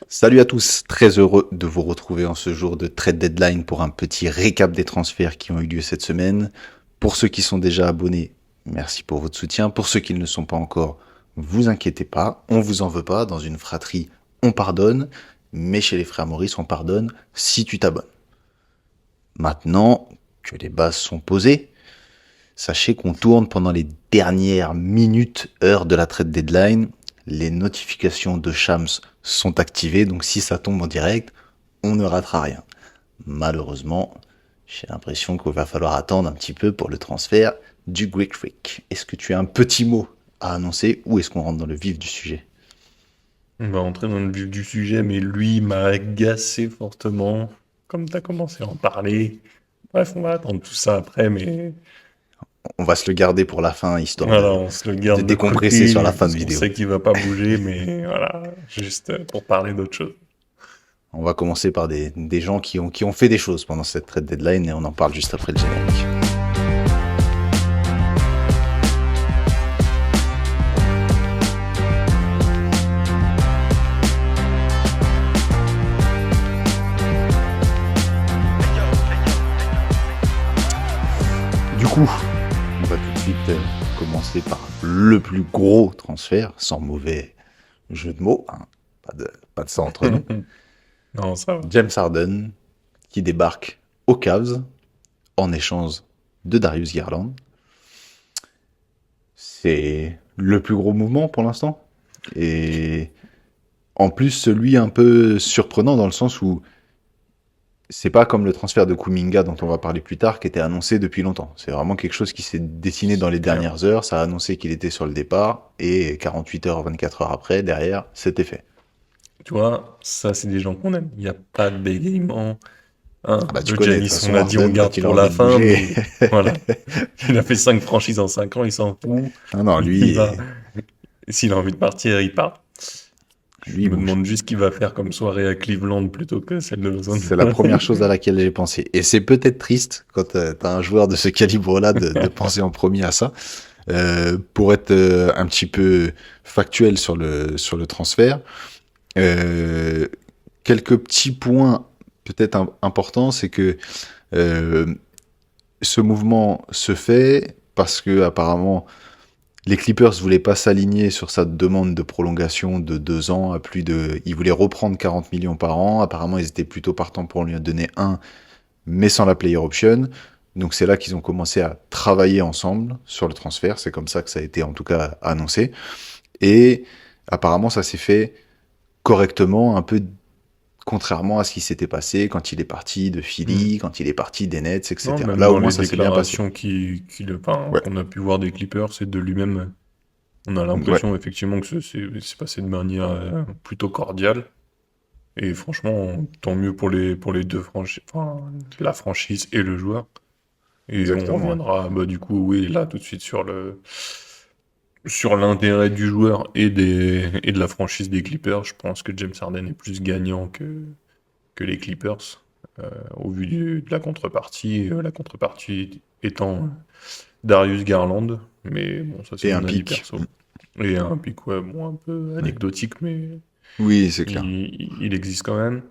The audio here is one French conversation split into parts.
Salut à tous, très heureux de vous retrouver en ce jour de trade deadline pour un petit récap des transferts qui ont eu lieu cette semaine. Pour ceux qui sont déjà abonnés, merci pour votre soutien. Pour ceux qui ne le sont pas encore, vous inquiétez pas, on vous en veut pas. Dans une fratrie, on pardonne, mais chez les frères Maurice, on pardonne si tu t'abonnes. Maintenant que les bases sont posées, sachez qu'on tourne pendant les dernières minutes, heures de la trade deadline. Les notifications de Shams sont activées, donc si ça tombe en direct, on ne ratera rien. Malheureusement, j'ai l'impression qu'il va falloir attendre un petit peu pour le transfert du Greek Freak. Est-ce que tu as un petit mot à annoncer ou est-ce qu'on rentre dans le vif du sujet? On va entrer dans le vif du sujet, mais lui m'a agacé fortement, comme tu as commencé à en parler. Bref, on va attendre tout ça après, mais On va se le garder pour la fin, histoire voilà, de, on se le de garde de décompresser sur la côté, fin parce de qu'on vidéo. sait qu'il va pas bouger, mais voilà, juste pour parler d'autre chose. On va commencer par des gens qui ont fait des choses pendant cette trade deadline et on en parle juste après le générique. Du coup, on va tout de suite commencer par le plus gros transfert, sans mauvais jeu de mots, hein. Pas de ça entre nous. Non, ça va. James Harden, qui débarque aux Cavs en échange de Darius Garland. C'est le plus gros mouvement pour l'instant. Et en plus, celui un peu surprenant dans le sens où c'est pas comme le transfert de Kuminga dont on va parler plus tard, qui était annoncé depuis longtemps. C'est vraiment quelque chose qui s'est dessiné dans les C'est clair. dernières heures. Ça a annoncé qu'il était sur le départ et 48 heures, 24 heures après, derrière, c'était fait. Tu vois, ça, c'est des gens qu'on aime. Il n'y a pas de bégaiement. Hein, Ah bah tu le connais, de toute Giannis, on façon, a dit on Harden, quand garde il a pour la envie de fin, bouger. mais voilà. Il a fait 5 franchises en 5 ans, il s'en fout. Non, non, Il va. lui, S'il a envie de partir, il part. lui, Je il me bouge. demande juste ce qu'il va faire comme soirée à Cleveland plutôt que celle de Los C'est la Angeles. première chose à laquelle j'ai pensé. Et c'est peut-être triste, quand t'as un joueur de ce calibre-là, de penser en premier à ça. Pour être un petit peu factuel sur le transfert, euh, quelques petits points peut-être importants, c'est que euh, ce mouvement se fait parce que apparemment les Clippers voulaient pas s'aligner sur sa demande de prolongation de 2 ans à plus de. Ils voulaient reprendre 40 millions par an. Apparemment, ils étaient plutôt partants pour lui en donner un, mais sans la player option. Donc c'est là qu'ils ont commencé à travailler ensemble sur le transfert. C'est comme ça que ça a été en tout cas annoncé. Et apparemment, ça s'est fait correctement, un peu contrairement à ce qui s'était passé quand il est parti de Hmm. Philly, quand il est parti des Nets, Non, etc. même Là, au dans moins, les ça s'est bien passé. déclarations enfin, Ouais, qu'on a pu voir des Clippers, c'est de lui-même. On a ouais. l'impression effectivement que c'est passé de manière plutôt cordiale. Et franchement, tant mieux pour les deux franchises, enfin, la franchise et le joueur. Et on Exactement, ouais. reviendra, bah, du coup, oui, là, tout de suite sur l'intérêt du joueur et de la franchise des Clippers. Je pense que James Harden est plus gagnant que les Clippers, au vu de la contrepartie étant Darius Garland, mais bon, ça c'est Et un mon avis pic. perso. Et un pic, ouais, bon, un peu Ouais. anecdotique, mais Oui, c'est clair. il existe quand même.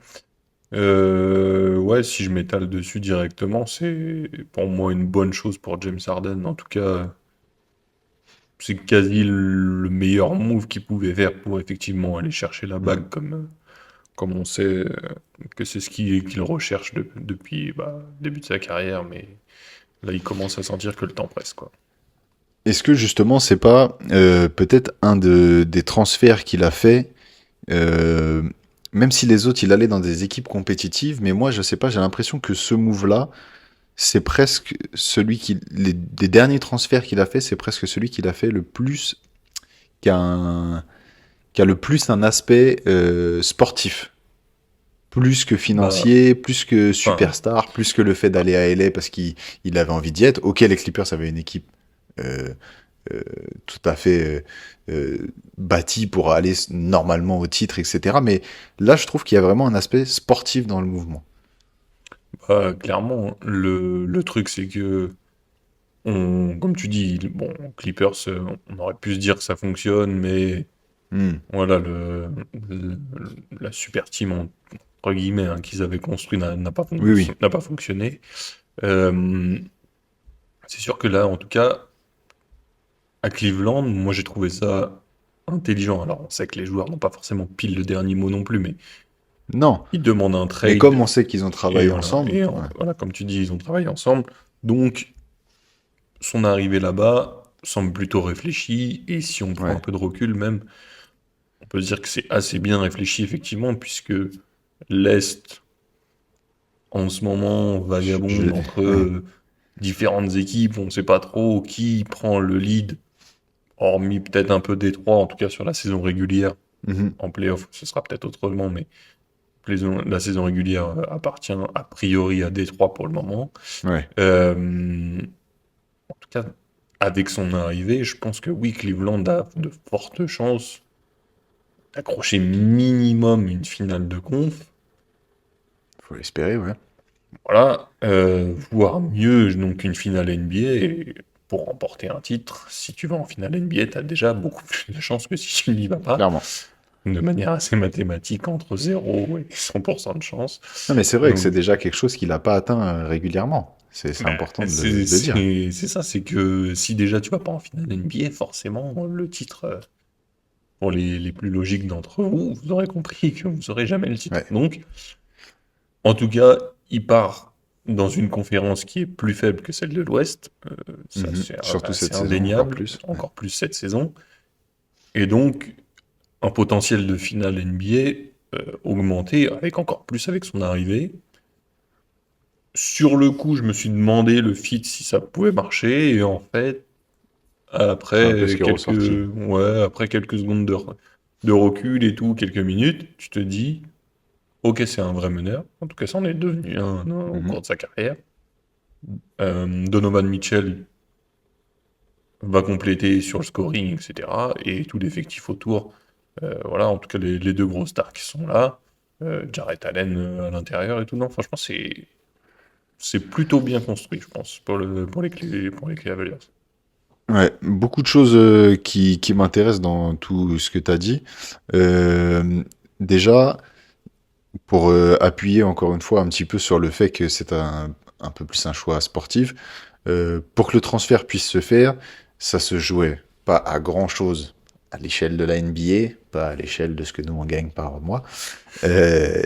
Ouais, si je m'étale dessus directement, c'est pour moi une bonne chose pour James Harden. En tout cas, c'est quasi le meilleur move qu'il pouvait faire pour effectivement aller chercher la Mm. bague comme on sait que c'est ce qu'il recherche depuis bah, le début de sa carrière, mais là il commence à sentir que le temps presse, quoi. Est-ce que justement, c'est pas peut-être des transferts qu'il a fait, euh, même si les autres, il allait dans des équipes compétitives, mais moi, je sais pas, j'ai l'impression que ce move-là, c'est presque des derniers transferts qu'il a fait, c'est presque celui qu'il a fait le plus, qui a, un- qui a le plus un aspect sportif. Plus que Bah, financier, plus que enfin, superstar, plus que le fait d'aller à LA parce qu'il avait envie d'y être. Ok, les Clippers avaient une équipe euh, euh, tout à fait bâtie pour aller normalement au titre, etc. Mais là, je trouve qu'il y a vraiment un aspect sportif dans le mouvement. clairement, le truc c'est que comme tu dis, bon, Clippers, on aurait pu se dire que ça fonctionne, mais Hmm. Voilà, la super team, entre guillemets, hein, qu'ils avaient construit Oui, oui. n'a pas fonctionné. Euh, c'est sûr que là, en tout cas, à Cleveland, moi j'ai trouvé ça intelligent. Alors, on sait que les joueurs n'ont pas forcément pile le dernier mot non plus, mais Non. ils demandent un Mais comme trade. on sait qu'ils ont Et travaillé voilà, ensemble, ouais. voilà, comme tu dis, ils ont travaillé ensemble. Donc, son arrivée là-bas semble plutôt réfléchie. Et si on prend un Ouais. peu de recul, même, on peut se dire que c'est assez bien réfléchi, effectivement, puisque l'Est, en ce moment, vagabonde entre Ouais. différentes équipes. On ne sait pas trop qui prend le lead, hormis peut-être un peu Détroit, en tout cas sur la saison régulière. Mhm. En playoff, ce sera peut-être autrement, mais la saison régulière appartient a priori à Détroit pour le moment. Ouais. En tout cas, avec son arrivée, je pense que oui, Cleveland a de fortes chances d'accrocher minimum une finale de conf. Faut l'espérer, ouais. Voilà, voire mieux, donc une finale NBA. Et pour remporter un titre, si tu vas en finale NBA, tu as déjà beaucoup plus de chances que si tu n'y vas pas, Clairement. de manière assez mathématique, entre 0 et 100% de chance. Non, mais c'est vrai que c'est Donc, déjà quelque chose qu'il n'a pas atteint régulièrement. C'est bah, important de le dire. c'est ça, c'est que si déjà tu vas pas en finale NBA, forcément, le titre, pour les plus logiques d'entre vous, vous aurez compris que vous n'aurez jamais le titre. Ouais. Donc, en tout cas, il part dans une conférence qui est plus faible que celle de l'Ouest. Ça, Mhm. Surtout cette c'est saison, encore indéniable, plus. Ouais. encore plus cette saison. Et donc, un potentiel de finale NBA augmenté, avec encore plus avec son arrivée. Sur le coup, je me suis demandé le fit si ça pouvait marcher, et en fait, C'est un peu ce qui est ressorti. après quelques secondes de recul et tout, quelques minutes, tu te dis, ok, c'est un vrai meneur. En tout cas, ça en est devenu un au Mhm. cours de sa carrière. Donovan Mitchell va compléter sur le scoring, etc. Et tout l'effectif autour. Voilà, en tout cas, les deux gros stars qui sont là. Jarrett Allen à l'intérieur et tout. Non, franchement, c'est plutôt bien construit, je pense, pour les Cavaliers. Ouais, beaucoup de choses qui m'intéressent dans tout ce que tu as dit. Euh, déjà, pour appuyer encore une fois un petit peu sur le fait que c'est un peu plus un choix sportif, pour que le transfert puisse se faire, ça se jouait pas à grand-chose à l'échelle de la NBA, pas à l'échelle de ce que nous on gagne par mois. Euh,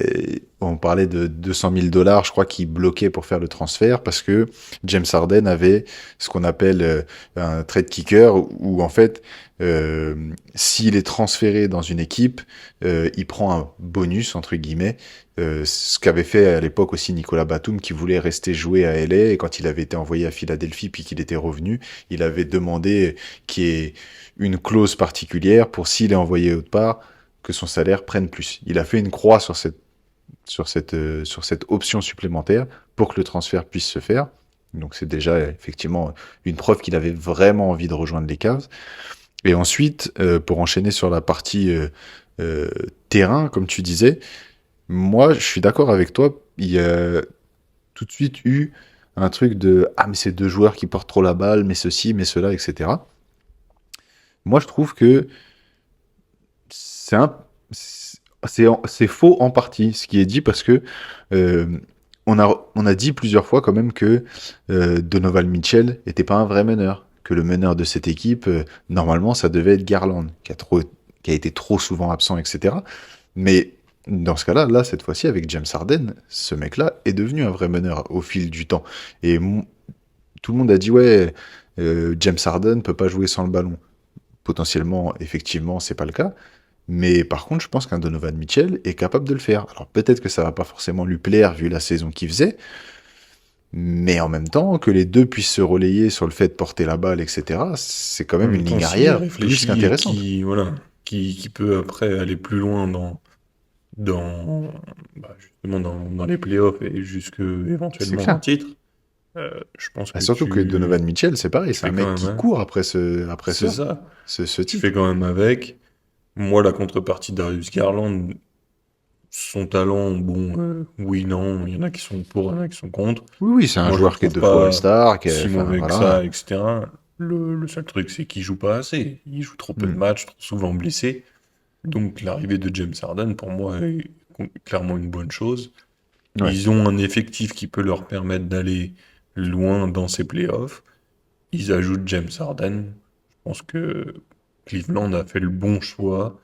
on parlait de 200 000 dollars, je crois, qui bloquaient pour faire le transfert parce que James Harden avait ce qu'on appelle un trade kicker où en fait, s'il est transféré dans une équipe, il prend un bonus entre guillemets. Ce qu'avait fait à l'époque aussi Nicolas Batum qui voulait rester jouer à LA et quand il avait été envoyé à Philadelphie puis qu'il était revenu, il avait demandé qu'il y ait une clause particulière pour s'il est envoyé autre part que son salaire prenne plus. Il a fait une croix sur cette option supplémentaire pour que le transfert puisse se faire. Donc c'est déjà effectivement une preuve qu'il avait vraiment envie de rejoindre les Cavs. Et ensuite, pour enchaîner sur la partie euh, terrain, comme tu disais, moi je suis d'accord avec toi. Il y a tout de suite eu un truc de ah mais c'est deux joueurs qui portent trop la balle, mais ceci, mais cela, etc. Moi je trouve que c'est un, c'est faux en partie ce qui est dit parce que euh, on a dit plusieurs fois quand même que Donovan Mitchell était pas un vrai meneur, que le meneur de cette équipe normalement ça devait être Garland qui a été trop souvent absent, etc. Mais dans ce cas-là, là cette fois-ci avec James Harden, ce mec-là est devenu un vrai meneur au fil du temps. Et tout le monde a dit ouais, James Harden peut pas jouer sans le ballon. Potentiellement, effectivement, c'est pas le cas. Mais par contre, je pense qu'un Donovan Mitchell est capable de le faire. Alors peut-être que ça va pas forcément lui plaire vu la saison qu'il faisait, mais en même temps, que les deux puissent se relayer sur le fait de porter la balle, etc., c'est quand En même même une temps, ligne s'il est arrière plus réfléchi et qu'intéressante. voilà, qui peut après aller plus loin dans, justement dans les playoffs et jusque C'est éventuellement un clair. titre, je pense Ah, que surtout que Donovan Mitchell, c'est pareil, tu c'est un fais quand mec même, qui hein. court après C'est ça. ce Tu fais titre. quand même avec. Moi, la contrepartie de Darius Garland, son talent, bon, oui, non, il y en a qui sont pour, il y en a qui sont contre. Oui, oui, c'est un Moi, je le joueur qui est trouve deux fois pas All-Star, si enfin mauvais que ça, voilà. etc. Le seul truc, c'est qu'il joue pas assez. Il joue trop peu de Hmm. matchs, trop souvent blessé. Donc l'arrivée de James Harden, pour moi, est clairement une bonne chose. Ouais. Ils ont un effectif qui peut leur permettre d'aller loin dans ces playoffs. Ils ajoutent James Harden. Je pense que Cleveland a fait le bon choix,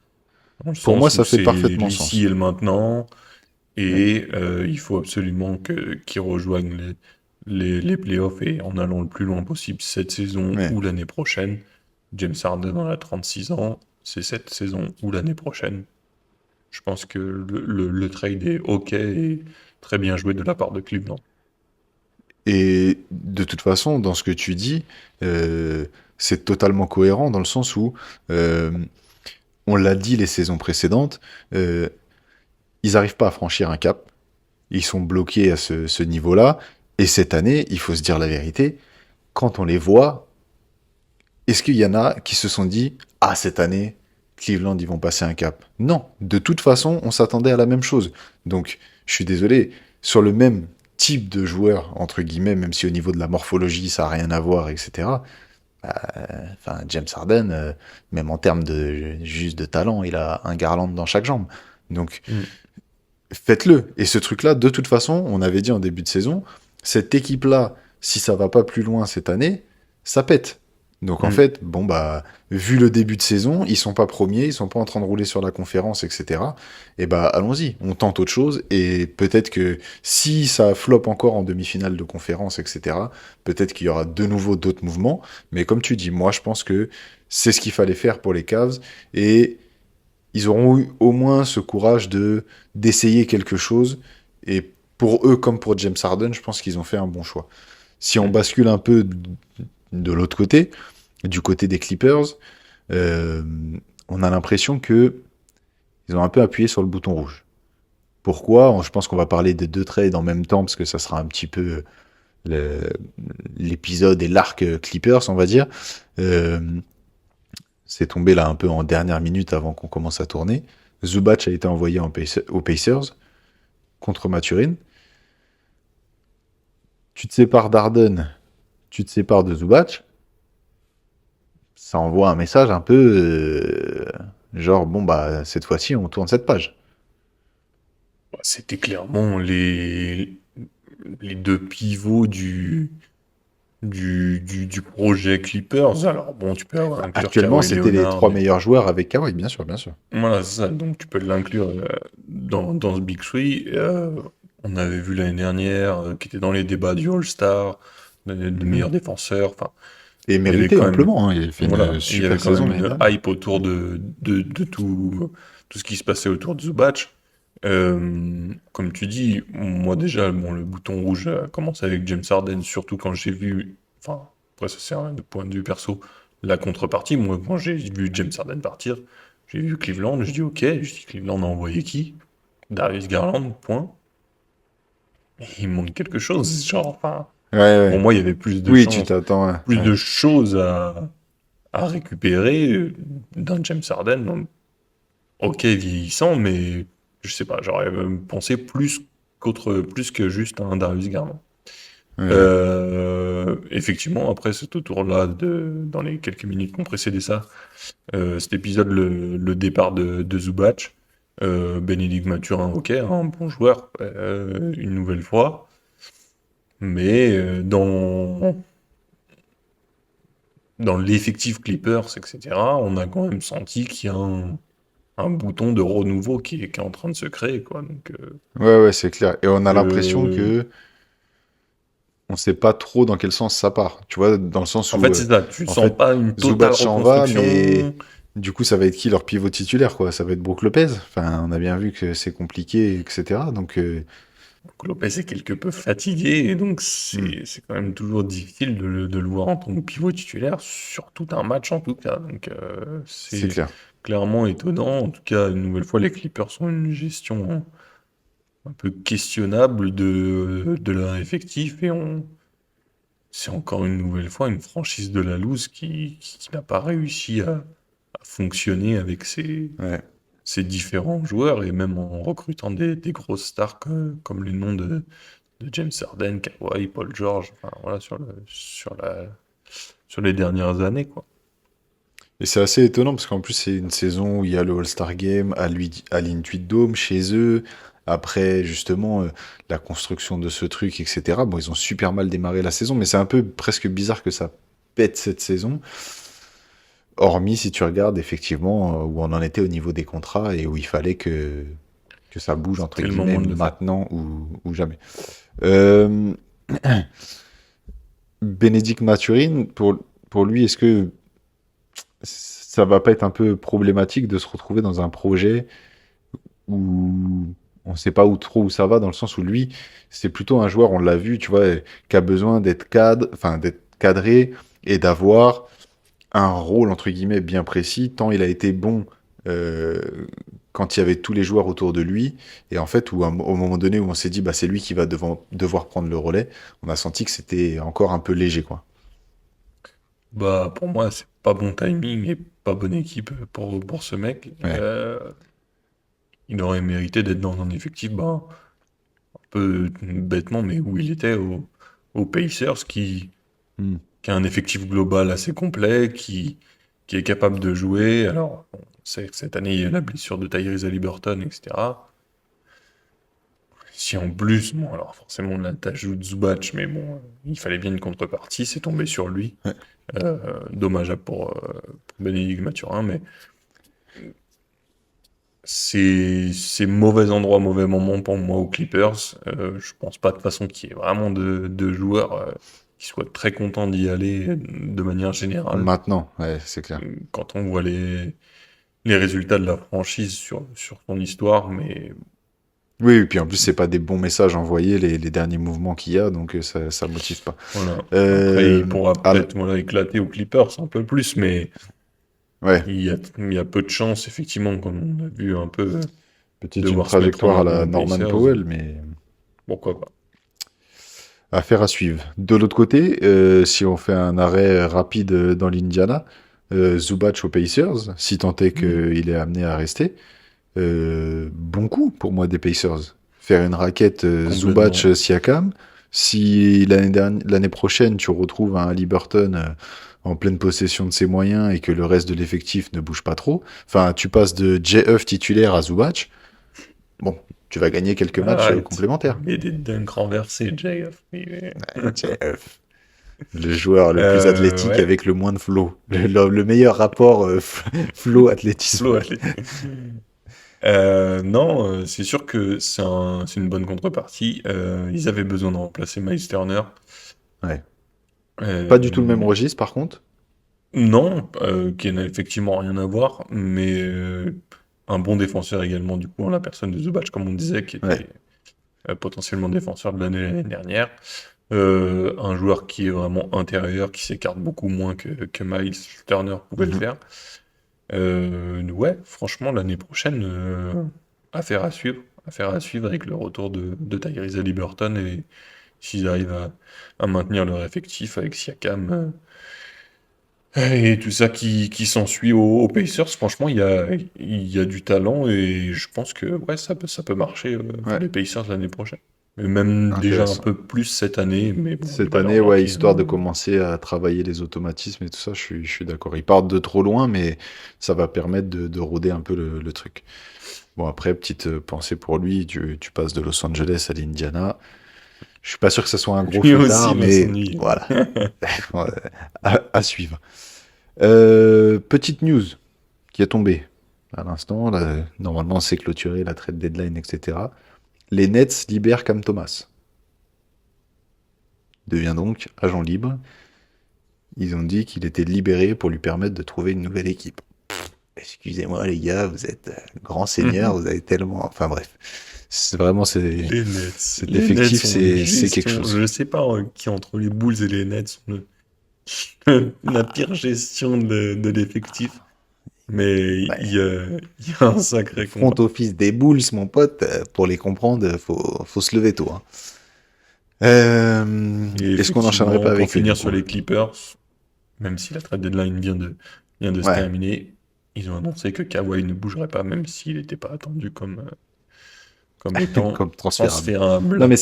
dans le Pour moi, sens où ça fait c'est parfaitement l'ici et sens. le maintenant, Ouais. et il faut absolument qu'ils rejoignent les playoffs et en allant le plus loin possible cette saison Ouais. ou l'année prochaine. James Harden en a 36 ans, c'est cette saison ou l'année prochaine. Je pense que le trade est OK et très bien joué de la part de Cleveland. Et de toute façon, dans ce que tu dis, euh, c'est totalement cohérent dans le sens où, euh, on l'a dit les saisons précédentes, euh, ils n'arrivent pas à franchir un cap. Ils sont bloqués à ce niveau-là. Et cette année, il faut se dire la vérité, quand on les voit, est-ce qu'il y en a qui se sont dit, ah, cette année, Cleveland, ils vont passer un cap? Non. De toute façon, on s'attendait à la même chose. Donc, je suis désolé, sur le même type de joueur, entre guillemets, même si au niveau de la morphologie, ça n'a rien à voir, etc. Enfin, James Harden, même en termes de juste de talent, il a un Garland dans chaque jambe. Donc, Mm. faites-le. Et ce truc-là, de toute façon, on avait dit en début de saison, cette équipe-là, si ça va pas plus loin cette année, ça pète. Donc en Mm. fait, bon bah, vu le début de saison, ils sont pas premiers, ils sont pas en train de rouler sur la conférence, etc. Et bah allons-y, on tente autre chose et peut-être que si ça flop encore en demi-finale de conférence, etc. Peut-être qu'il y aura de nouveau d'autres mouvements. Mais comme tu dis, moi je pense que c'est ce qu'il fallait faire pour les Cavs et ils auront eu au moins ce courage de d'essayer quelque chose. Et pour eux, comme pour James Harden, je pense qu'ils ont fait un bon choix. Si on Mm. bascule un peu de l'autre côté, du côté des Clippers, euh, on a l'impression que ils ont un peu appuyé sur le bouton rouge. Pourquoi? Je pense qu'on va parler des deux trades en même temps parce que ça sera un petit peu le- l'épisode et l'arc Clippers, on va dire. Euh, c'est tombé là un peu en dernière minute avant qu'on commence à tourner. Zubac a été envoyé aux Pacers contre Maturin. Tu te sépares d'Arden, tu te sépares de Zubac. Ça envoie un message un peu genre bon bah cette fois-ci on tourne cette page. Bah, c'était clairement les deux pivots du projet Clippers. Alors bon, tu peux avoir inclure Actuellement Kawhi c'était les Leonard, trois mais meilleurs joueurs avec Kawhi, bien sûr, bien sûr. voilà, c'est ça. Donc tu peux l'inclure dans ce Big Three. On avait vu l'année dernière qui était dans les débats du All-Star, de Mhm. meilleurs défenseurs. Enfin, Et il y avait mérité quand même, amplement, hein. Il a fait une voilà, il y avait super quand saison même l'année une dernière. hype autour de tout ce qui se passait autour de Zubac. Comme tu dis, moi déjà, bon, le bouton rouge a commencé avec James Harden, surtout quand j'ai vu, enfin, après ça c'est un point de vue perso, la contrepartie. Moi, quand j'ai vu James Harden partir, j'ai vu Cleveland, je dis ok, je dis Cleveland a envoyé qui? Darius Garland, point. Et il manque quelque chose, genre, enfin, Ouais, pour ouais. moi, il y avait plus de Oui, tu chances, t'attends. Ouais. plus Ouais. de choses à récupérer d'un James Harden. Donc, ok, vieillissant, mais je sais pas, j'aurais pensé plus que juste un Darius Garland. Ouais. Effectivement, après cet tour-là, dans les quelques minutes qui ont précédé ça, cet épisode, le départ de Zubac, Bénédicte Mathurin, ok, un bon joueur, une nouvelle fois, mais dans l'effectif Clippers, etc., on a quand même senti qu'il y a un bouton de renouveau qui est en train de se créer, quoi. Donc, Ouais, ouais, c'est clair. Et on a l'impression je... que on sait pas trop dans quel sens ça part. Tu vois, dans le sens En où, fait, c'est ça, tu en sens fait, pas une totale Zubac s'en va, mais reconstruction. du coup, ça va être qui leur pivot titulaire, quoi? Ça va être Brook Lopez. Enfin, on a bien vu que c'est compliqué, etc. Donc, Lopez est quelque peu fatigué, et donc hmm, c'est quand même toujours difficile de le voir en tant que pivot titulaire, sur tout un match en tout cas. Donc c'est c'est clair. clairement étonnant. En tout cas, une nouvelle fois, les Clippers ont une gestion un peu questionnable de leur effectif, et c'est encore une nouvelle fois une franchise de la loose qui n'a pas réussi à fonctionner avec Ouais. ses différents joueurs, et même en recrutant des grosses stars comme les noms de James Harden, Kawhi, Paul George, enfin voilà, sur les dernières années, quoi. Et c'est assez étonnant parce qu'en plus, c'est une saison où il y a le All-Star Game à l'Intuit Dome chez eux. Après, justement, la construction de ce truc, etc. Bon, ils ont super mal démarré la saison, mais c'est un peu presque bizarre que ça pète cette saison. Hormis si tu regardes effectivement où on en était au niveau des contrats et où il fallait que ça bouge, entre C'était le guillemets, moment de le faire. maintenant ou jamais. Euh, Bénédicte Mathurin, pour lui, est-ce que ça va pas être un peu problématique de se retrouver dans un projet où on sait pas où trop où ça va, dans le sens où lui, c'est plutôt un joueur, on l'a vu, tu vois, qui a besoin d'être enfin d'être cadré et d'avoir un rôle entre guillemets bien précis, tant il a été bon euh, quand il y avait tous les joueurs autour de lui, et en fait, au moment donné où on s'est dit, bah, c'est lui qui va devoir prendre le relais, on a senti que c'était encore un peu léger, quoi. Bah, pour moi, c'est pas bon timing et pas bonne équipe pour ce mec. Ouais. Il aurait mérité d'être dans un effectif, bah, un peu bêtement, mais où il était aux Pacers, Hmm. qui a un effectif global assez complet, qui est capable de jouer. Alors, on sait que cette année, il y a la blessure de Tyrese Haliburton, etc. Si en plus, bon, alors forcément, là, t'ajoutes Zubac, mais bon, il fallait bien une contrepartie, c'est tombé sur lui. Ouais. Dommageable pour Bénédicte Mathurin, mais c'est mauvais endroit, mauvais moment pour moi aux Clippers. Je pense pas de façon qu'il y ait vraiment de joueurs qui soient très contents d'y aller de manière générale. Maintenant, ouais, c'est clair. Quand on voit les résultats de la franchise sur son histoire, mais Oui, et puis en plus, c'est pas des bons messages envoyés, les derniers mouvements qu'il y a, donc ça motive pas. voilà. Après, il Euh, pourra al- peut-être voilà, éclater aux Clippers un peu plus, mais ouais, il y a peu de chances, effectivement, comme on a vu un peu, peut-être une devoir se mettre en trajectoire à avant la aux Norman Pacers. Powell, mais Pourquoi pas? affaire à suivre. De l'autre côté, si on fait un arrêt rapide dans l'Indiana, Zubac aux Pacers, si tant est Mhm. qu'il est amené à rester, bon coup pour moi des Pacers. Faire une raquette Complètement. Zubac-Siakam. Si l'année prochaine tu retrouves un Haliburton en pleine possession de ses moyens et que le reste de l'effectif ne bouge pas trop, enfin tu passes de JF titulaire à Zubac, bon, tu vas gagner quelques matchs Arrête. complémentaires. Mais des dunks renversés, JF. JF. Le joueur le plus athlétique Ouais. avec le moins de flow. Le meilleur rapport flow-athlétisme. Flo athlétique. Non, c'est sûr que c'est une bonne contrepartie. Ils avaient besoin de remplacer Miles Turner. Ouais. Pas du tout le même Euh, registre par contre. non, qui n'a effectivement rien à voir, mais un bon défenseur également, du coup, en la personne de Zubac, comme on disait, qui Ouais. était potentiellement défenseur de l'année dernière. Un joueur qui est vraiment intérieur, qui s'écarte beaucoup moins que Miles Turner pouvait le Mhm. faire. Ouais, franchement, l'année prochaine, affaire à suivre avec le retour de Tyrese Haliburton et s'ils arrivent à maintenir leur effectif avec Siakam et tout ça qui s'ensuit aux Pacers. Franchement, il y a du talent et je pense que ouais, ça peut marcher pour Ouais. les Pacers l'année prochaine. Et même déjà un Intéressant. peu plus cette année, mais bon, il Cette va y année, avoir ouais, l'off-season. histoire de commencer à travailler les automatismes et tout ça, je suis d'accord. Ils partent de trop loin, mais ça va permettre de rôder un peu le truc. Bon, après, petite pensée pour lui, tu passes de Los Angeles à l'Indiana. Je suis pas sûr que ce soit un gros Lui aussi fêtard, va mais s'ennuyer. voilà, Ouais, à suivre. Petite news qui est tombée à l'instant. Là, normalement, c'est clôturé, la trade deadline, etc. Les Nets libèrent Cam Thomas. Devient donc agent libre. Ils ont dit qu'il était libéré pour lui permettre de trouver une nouvelle équipe. Excusez-moi les gars, vous êtes grands seigneurs, vous avez tellement... Enfin bref, c'est vraiment Les Nets. cet Les Nets effectif, sont une c'est quelque gestion. chose. Je sais pas qui entre les Bulls et les Nets sont la pire gestion de l'effectif. Mais Ouais. il y a un sacré Front combat. office des Bulls, mon pote, pour les comprendre, faut se lever tôt. Hein. Et Est-ce qu'on n'enchaînerait pas effectivement, pour avec eux du finir sur coup? les Clippers, même si la trade deadline vient de se Ouais, terminer, ils ont annoncé que Kawhi ne bougerait pas, même s'il n'était pas attendu comme étant comme transférable. Non transférable. mais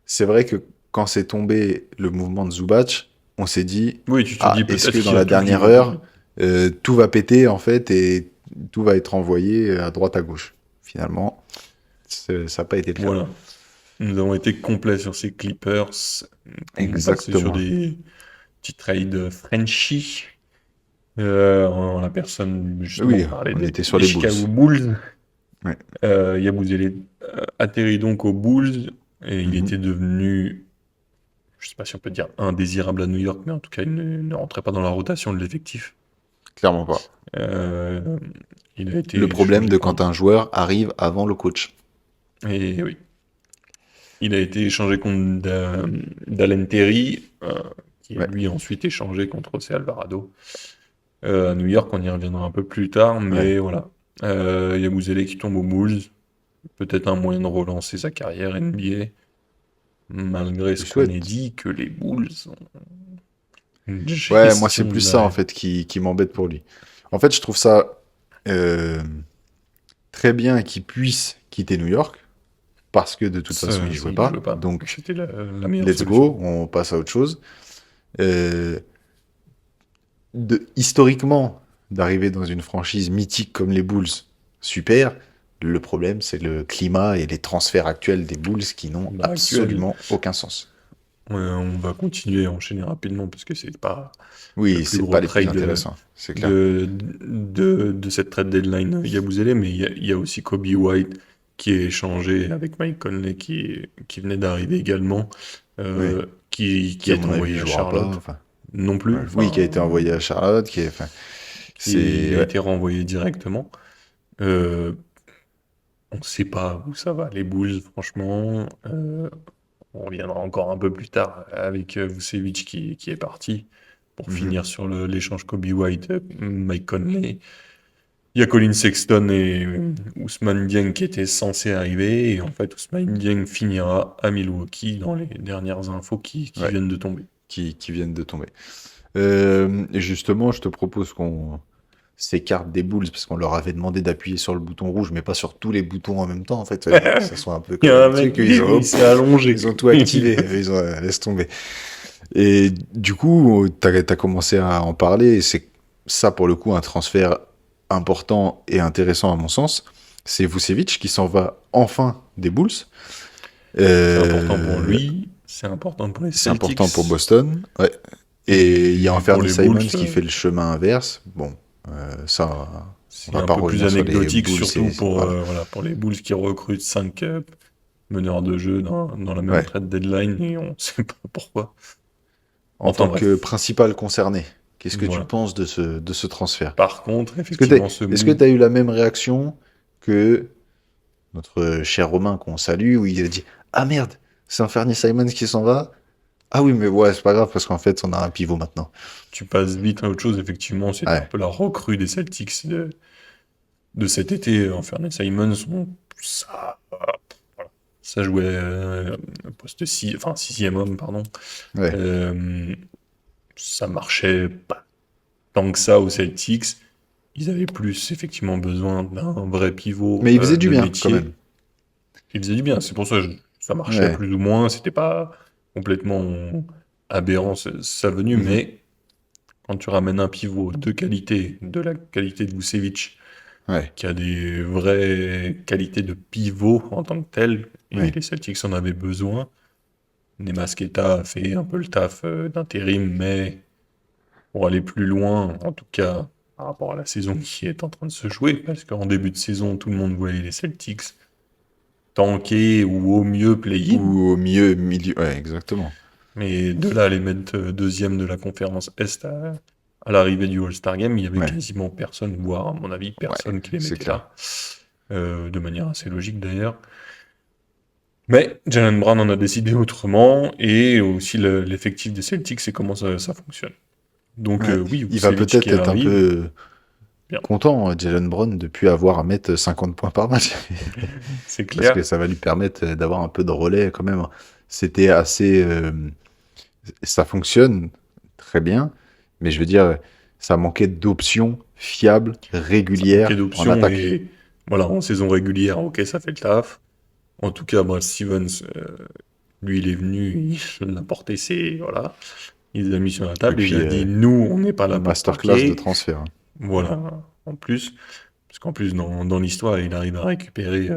c'est vrai que quand c'est tombé le mouvement de Zubac, on s'est dit, Oui, tu te ah, dis est-ce peut-être que dans qu'il a la touché du dernière gros heure, boulet. tout va péter en fait et tout va être envoyé à droite à gauche. Finalement, ça n'a pas été le cas. Voilà. Nous avons été complets sur ces Clippers. On est passé sur Exactement. des petits trades Frenchie. En la personne, justement, Oui, on parlait on était sur des les Bulls. Chicago Bulls. Ouais. Yabusele atterrit donc aux Bulls et il Mhm. était devenu, je sais pas si on peut dire indésirable à New York, mais en tout cas, il ne rentrait pas dans la rotation de l'effectif. Clairement pas. Euh, il a Le été problème échangé de quand contre. un joueur arrive avant le coach. Et oui, il a été échangé contre Dalen Terry, qui est Ouais, lui ensuite échangé contre José Alvarado. À New York, on y reviendra un peu plus tard, ouais. mais voilà. Yabusele qui tombe aux Bulls, peut-être un moyen de relancer sa carrière NBA, malgré Je ce lui qu'on ait souhaite. dit que les Bulls ont une Ouais, moi c'est gestion plus de ça en la... fait qui m'embête pour lui. En fait, je trouve ça euh, très bien qu'il puisse quitter New York parce que de toute façon il jouait S'il ne jouait pas. pas. Donc C'était la meilleure let's solution. go, on passe à autre chose. Euh, historiquement, d'arriver dans une franchise mythique comme les Bulls, super. Le problème, c'est le climat et les transferts actuels des Bulls qui n'ont Bah, actuel, absolument aucun sens. on va continuer à enchaîner rapidement parce que c'est pas le Oui, plus c'est gros pas les plus trade intéressants, c'est clair. de cette trade deadline Yabusele, mais il y a aussi Kobe White qui est échangé avec Mike Conley qui venait d'arriver également, Oui, qui qui à est mon avis envoyé à jouera pas. Charlotte Enfin, non plus, ouais. Oui, qui a enfin, été envoyé à Charlotte, qui est, enfin, qui c'est, a ouais. été renvoyé directement. Euh, on ne sait pas où ça va, les Bulls, franchement. On reviendra encore un peu plus tard avec Vucevic qui est parti pour Mhm. finir sur l'échange Kobe White, Mike Conley. Il y a Colin Sexton et Ousmane Dieng qui étaient censés arriver. Et en fait, Ousmane Dieng finira à Milwaukee dans les dernières infos qui Ouais, viennent de tomber. qui viennent de tomber. Et justement, je te propose qu'on s'écarte des Bulls parce qu'on leur avait demandé d'appuyer sur le bouton rouge, mais pas sur tous les boutons en même temps, en fait, que ça soit un peu Il y a un cohérent, mec qu'ils ont, il hop, s'est allongé. ils ont tout activé, ils ont, laisse tomber. Et du coup, t'as commencé à en parler, et c'est ça pour le coup un transfert important et intéressant à mon sens. C'est Vucevic qui s'en va enfin des Bulls. C'est important pour Euh, lui, c'est important pour les c'est important pour Celtics Boston. Ouais. Et il y a et pour Anthony les Bulls. Simons qui fait le chemin inverse. Bon, ça, on C'est va un pas peu plus revenir sur les anecdotique, Bulls. surtout pour, Voilà. voilà, pour les Bulls qui recrutent 5 meneurs de jeu dans la même Ouais. trade deadline et on sait pas pourquoi. En Enfin tant que bref, principal concerné, qu'est-ce que tu voilà. penses de ce transfert? Par contre, effectivement, ce Est-ce que move, t'as eu la même réaction que notre cher Romain qu'on salue, où il a dit ah merde, c'est Anthony Simons qui s'en va? Ah oui, mais ouais, c'est pas grave parce qu'en fait, on a un pivot maintenant. tu passes vite à autre chose, effectivement, c'était un Ouais, peu la recrue des Celtics de cet été. Anthony Simons, ça, voilà, ça jouait poste 6, enfin sixième homme, pardon. ouais. Euh, ça marchait pas tant que ça aux Celtics. Ils avaient plus effectivement besoin d'un vrai pivot Mais il faisait du de bien quand métier. même. Ils faisaient du bien, c'est pour ça que ça marchait Ouais. plus ou moins. C'était pas complètement aberrant sa venue, Mhm. mais quand tu ramènes un pivot de qualité, de la qualité de Vucevic, Ouais. qui a des vraies qualités de pivot en tant que tel, et Ouais. les Celtics en avaient besoin. Nemas Keita a fait un peu le taf d'intérim, mais pour aller plus loin, en tout cas par rapport à la saison qui est en train de se jouer, parce qu'en début de saison, tout le monde voyait les Celtics tanker ou au mieux play-in, Ou au mieux, milieu. Ouais, exactement. mais de là à les mettre deuxième de la conférence Est à l'arrivée du All-Star Game, il y avait Ouais. quasiment personne, voire à mon avis Ouais, personne qui les c'est mettait clair. là, de manière assez logique d'ailleurs. Mais Jalen Brown en a décidé autrement, et aussi l'effectif des Celtics et comment ça fonctionne. Donc Ouais. oui, Il va Vucevic peut-être qui être un arrive, peu bien, content, Jalen Brown, de plus avoir à mettre 50 points par match. c'est Parce que clair. ça va lui permettre d'avoir un peu de relais quand même. C'était assez. Ça fonctionne très bien, mais je veux dire, ça manquait d'options fiables, Ça manquait régulières en d'options attaque. et voilà, en saison régulière, ok, ça fait le taf. En tout cas, Brad Stevens, lui, il est venu, il a porté ses, voilà. Il les a mis sur la Et table et il puis, a dit, nous, on n'est pas là pour masterclass de tanker. transfert, hein. Voilà, en plus. Parce qu'en plus, dans l'histoire, il arrive à récupérer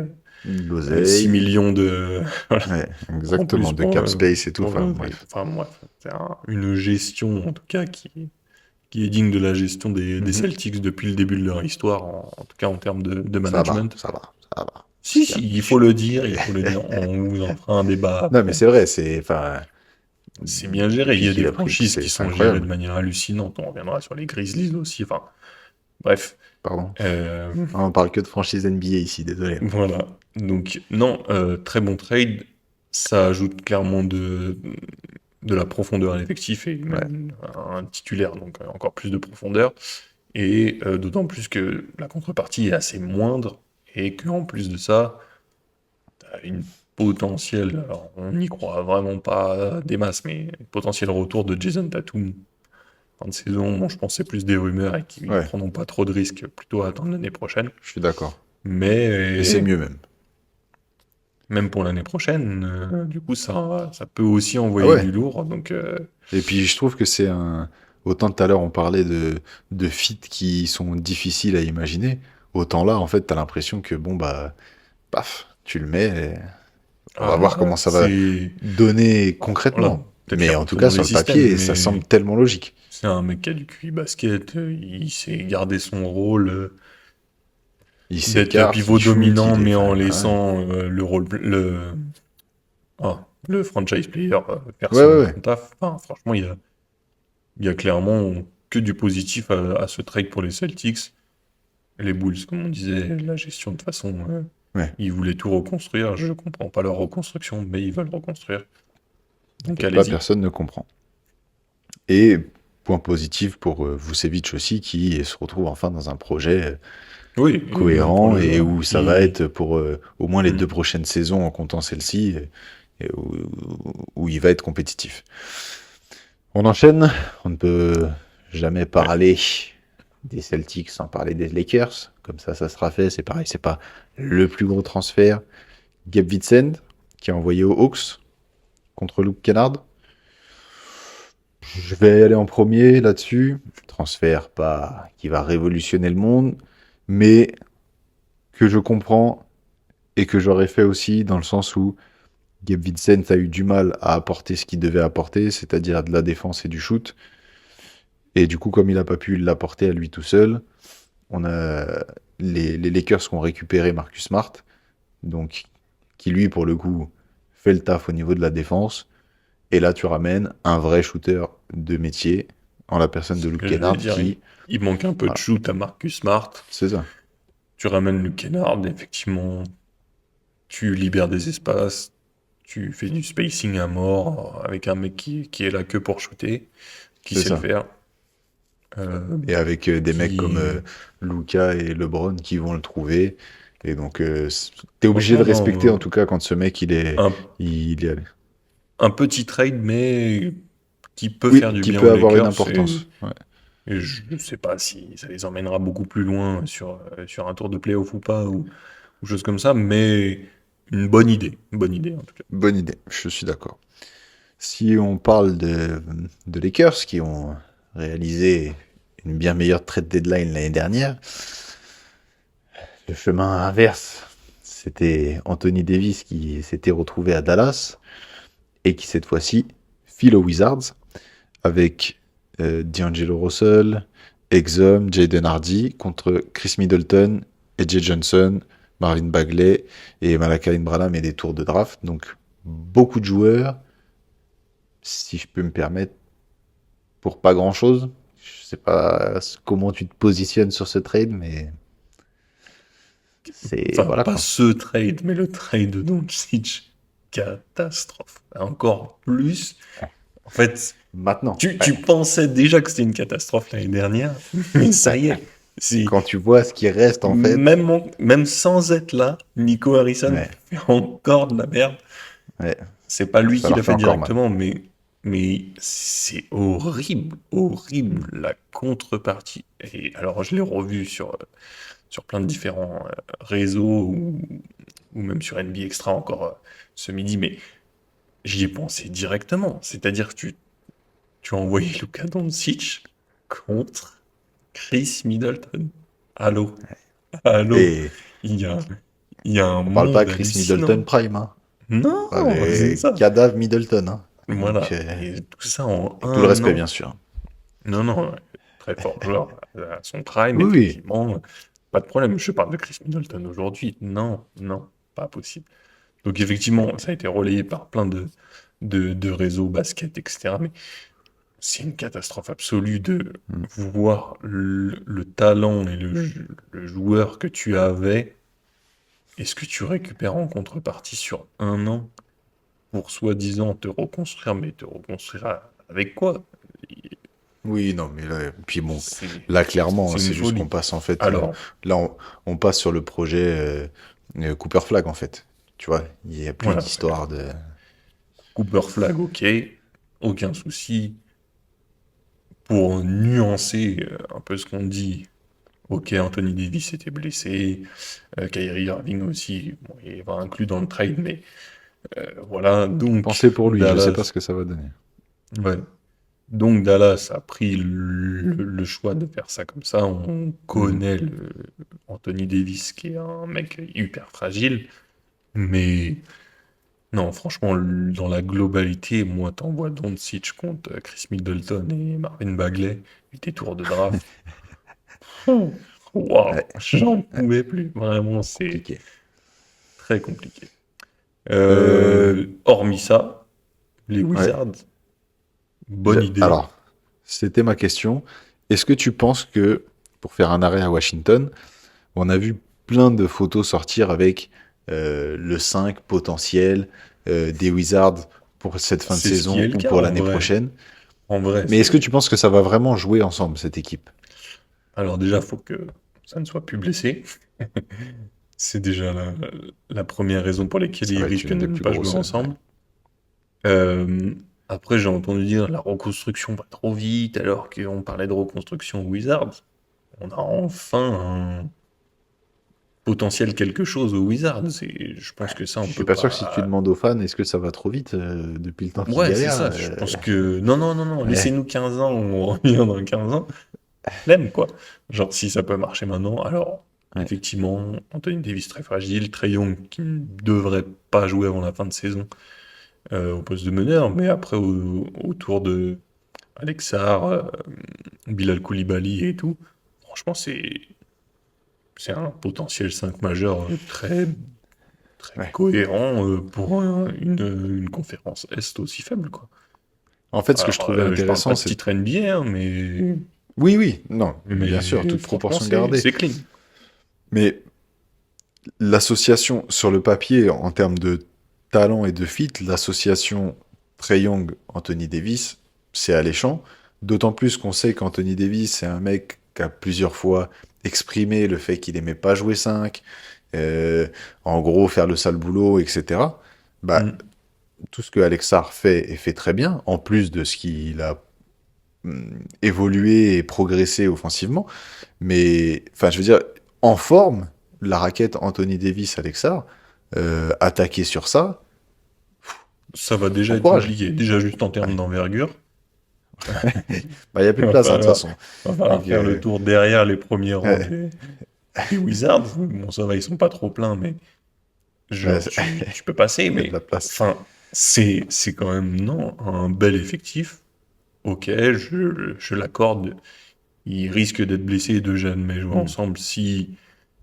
6 L'oseille, millions de... voilà. ouais, En exactement, plus, de cap space et tout. Enfin, bref. enfin, bref, c'est une gestion, en tout cas, qui est digne de la gestion des Mhm. Celtics depuis le début de leur histoire, en tout cas en termes de Ça va, management. ça va, ça va. Si, C'est un si, petit il faut le chouchou. dire, il faut le dire. On vous en fera un débat Non, mais après. c'est vrai, c'est, enfin, C'est bien géré. Il depuis y a des qu'il a pris, franchises qui c'est sont gérées de incroyable. manière hallucinante. On reviendra sur les Grizzlies aussi. Enfin, bref. Pardon. Euh, On parle que de franchise NBA ici, désolé. voilà. Donc, non, très bon trade. Ça ajoute clairement de la profondeur à l'effectif et Ouais, même un titulaire, donc encore plus de profondeur. Et d'autant plus que la contrepartie est assez moindre et qu'en plus de ça, t'as une potentielle, alors on n'y croit vraiment pas des masses, mais potentiel retour de Jason Tatum fin de saison. Bon, je pense que c'est plus des rumeurs et qu'ils ne ouais, prendront pas trop de risques, plutôt à attendre l'année prochaine. je suis d'accord. Et c'est Mais mieux même. même pour l'année prochaine, du coup, ça peut aussi Ah envoyer ouais. du lourd. Donc, Et puis je trouve que c'est un. Autant tout à l'heure on parlait de feats qui sont difficiles à imaginer, autant là en fait t'as l'impression que bon bah paf, tu le mets, et on va voir comment ça va c'est. donner Voilà, concrètement. peut-être qu'il Mais y a en tout retourner cas les sur le systèmes, papier, ça semble mais tellement logique. c'est un mec qui a du QI basket, il sait garder son rôle, Il d'être s'écarte, il pivot shoot, dominant, il est. mais en Enfin, ouais. laissant le franchise player faire Ouais, ouais, ouais. son taf. Enfin, franchement, il y a clairement que du positif à ce trade pour les Celtics. Les Bulls, comme on disait, la gestion de toute façon, Ouais. ils voulaient tout reconstruire. Je comprends pas leur reconstruction, mais ils veulent reconstruire. Donc T'inquiète pas, allez-y. personne ne comprend. Et point positif pour Vucevic aussi, qui se retrouve enfin dans un projet Oui, et même pour cohérent le et joueur. où ça va être pour au moins les Hmm. 2 prochaines saisons en comptant celle-ci, et où il va être compétitif. On enchaîne, on ne peut jamais Ouais. parler des Celtics sans parler des Lakers. Comme ça sera fait. C'est pareil, c'est pas le plus gros transfert. Gabe Vincent, qui est envoyé aux Hawks contre Luke Kennard. Je vais aller en premier là-dessus. Transfert pas qui va révolutionner le monde, mais que je comprends et que j'aurais fait aussi dans le sens où Gabe Vincent a eu du mal à apporter ce qu'il devait apporter, c'est-à-dire de la défense et du shoot. Et du coup, comme il n'a pas pu l'apporter à lui tout seul, on a les Lakers qui ont récupéré Marcus Smart, donc qui lui, pour le coup, fait le taf au niveau de la défense. Et là, tu ramènes un vrai shooter de métier en la personne de C'est ce Luke que j'allais Kennard dire. qui, Il manque un peu de voilà, shoot à Marcus Smart. c'est ça, Tu ramènes Luke Kennard, effectivement. Tu libères des espaces. Tu fais du spacing à mort avec un mec qui est là que pour shooter, qui c'est sait le ça. faire. euh, Et avec des mecs comme qui. Luka et LeBron qui vont le trouver. Et donc, t'es obligé de Franchement, respecter en non. tout cas quand ce mec Un, il est allé. un petit trade, mais qui peut faire Oui, du qui bien peut aux avoir une Lakers. Et, importance. Ouais. et je ne sais pas si ça les emmènera beaucoup plus loin sur un tour de playoff ou pas, ou chose comme ça, mais une bonne idée. Une bonne idée, en tout cas. Bonne idée, je suis d'accord. Si on parle de Lakers qui ont réalisé une bien meilleure trade deadline l'année dernière, le chemin inverse, c'était Anthony Davis qui s'était retrouvé à Dallas et qui cette fois-ci file aux Wizards avec D'Angelo Russell, Exum, Jaden Hardy contre Chris Middleton, AJ Johnson, Marvin Bagley et Malachi Branham et des tours de draft. Donc beaucoup de joueurs, si je peux me permettre, pour pas grand-chose. Je sais pas comment tu te positionnes sur ce trade, mais c'est Enfin, voilà pas quoi. ce trade, mais le trade de Doncic. Catastrophe. Encore plus. En fait, Maintenant, tu ouais. pensais déjà que c'était une catastrophe l'année dernière, mais ça y est. C'est, Quand tu vois ce qui reste en fait, même sans être là, Nico Harrison ouais, fait encore de la merde. ouais, C'est pas lui ça qui leur l'a fait fait encore mal. directement, mais c'est horrible, horrible la contrepartie. Et alors, je l'ai revu sur plein de différents réseaux ou même sur NBA Extra encore ce midi, mais j'y ai pensé directement. C'est-à-dire que tu as envoyé Luka Doncic contre Chris Middleton. Allô, allô, Et il y a, il y a un on parle pas monde Chris Middleton hallucinant. Prime, hein. Ah, Non, c'est les ça. cadavres Middleton, hein. Donc, Voilà. Et tout ça en avec tout le un respect, an. bien sûr. Non, non, très fort joueur à son prime, Oui, oui. effectivement. Pas de problème. Je parle de Chris Middleton aujourd'hui. Non, non, pas possible. Donc effectivement, ça a été relayé par plein de réseaux basket, etc. Mais c'est une catastrophe absolue de Mm. voir le talent et le joueur que tu avais et ce que tu récupères en contrepartie sur un an pour soi-disant te reconstruire, mais te reconstruire avec quoi? Oui, non, mais là, puis bon, C'est là, clairement, c'est une c'est juste qu'on folie. passe, en fait, Alors, là, on passe sur le projet Cooper Flag, en fait. Tu vois, il n'y a plus voilà, d'histoire de... Cooper Flag, ok, aucun souci. Pour nuancer un peu ce qu'on dit, ok, Anthony Davis était blessé, Kyrie Irving aussi, bon, il va inclus dans le trade, mais voilà, donc Pensez pour lui, je sais pas Dallas, ce que ça va donner. ouais, donc Dallas a pris le choix de faire ça comme ça. On Mhm. connaît Anthony Davis qui est un mec hyper fragile, mais non, franchement, dans la globalité, moi, t'envoies Doncic contre Chris Middleton et Marvin Bagley, et tes tours de draft. Ouh, Ouais, waouh, j'en ouais, pouvais plus. Vraiment, c'est compliqué. très compliqué. Euh, Hormis ça, les ouais, Wizards, bonne idée. alors, c'était ma question. Est-ce que tu penses que, pour faire un arrêt à Washington, on a vu plein de photos sortir avec le 5 potentiel des Wizards pour cette fin de C'est ce qui est saison le ou cas pour en l'année vrai. prochaine. En vrai, Mais est-ce que c'est. tu penses que ça va vraiment jouer ensemble, cette équipe? Alors déjà, faut que ça ne soit plus blessé. C'est déjà la première raison pour laquelle Ça ils va être risquent une de des ne plus pas jouer grosses. ensemble. Euh, Après, j'ai entendu dire la reconstruction va trop vite, alors qu'on parlait de reconstruction aux Wizards. On a enfin potentiel quelque chose aux Wizards. Je pense que ça, Je on suis peut pas sûr que si tu pas. demandes aux fans, est-ce que ça va trop vite depuis le temps qu'ils Ouais, c'est galèrent ça. Je pense que. Non, non, non, non. ouais, Laissez-nous 15 ans, on revient dans 15 ans. Flemme, quoi. Genre, si ça peut marcher maintenant, alors, ouais. effectivement, Anthony Davis très fragile, Trae Young qui ne devrait pas jouer avant la fin de saison au poste de meneur, mais après, autour de Alexar, Bilal Koulibaly et tout, franchement, c'est un potentiel 5 majeur très très Ouais. cohérent pour une conférence Est aussi faible, quoi. En fait, ce que je Alors, trouvais je parle pas intéressant, de c'est... titre NBA, hein, Oui, oui, non, bien sûr, mais toute franchement, proportion c'est gardée. c'est clean. Mais l'association sur le papier, en termes de talent et de fit, l'association Trae Young, Anthony Davis, c'est alléchant. D'autant plus qu'on sait qu'Anthony Davis, c'est un mec qui a plusieurs fois exprimé le fait qu'il aimait pas jouer 5, euh, en gros faire le sale boulot, etc. Bah, Mm. tout ce que Alexar fait et fait très bien, en plus de ce qu'il a évolué et progressé offensivement. Mais, enfin, je veux dire, en forme, la raquette Anthony Davis, Alexar, attaquer sur ça, Ça va déjà bon être courage. compliqué, déjà juste en termes Ouais. d'envergure. Bah, il y a plus Il de va place, hein, de toute falloir, façon. va falloir Donc, faire le tour derrière les premiers rangs ouais, des Wizards. Bon, ça va, ils sont pas trop pleins, mais ouais, genre, tu peux passer, il y a de mais la place. enfin, c'est quand même, non, un bel effectif. Ok, je l'accorde. Ils risquent d'être blessés de jamais jouer Hmm. ensemble si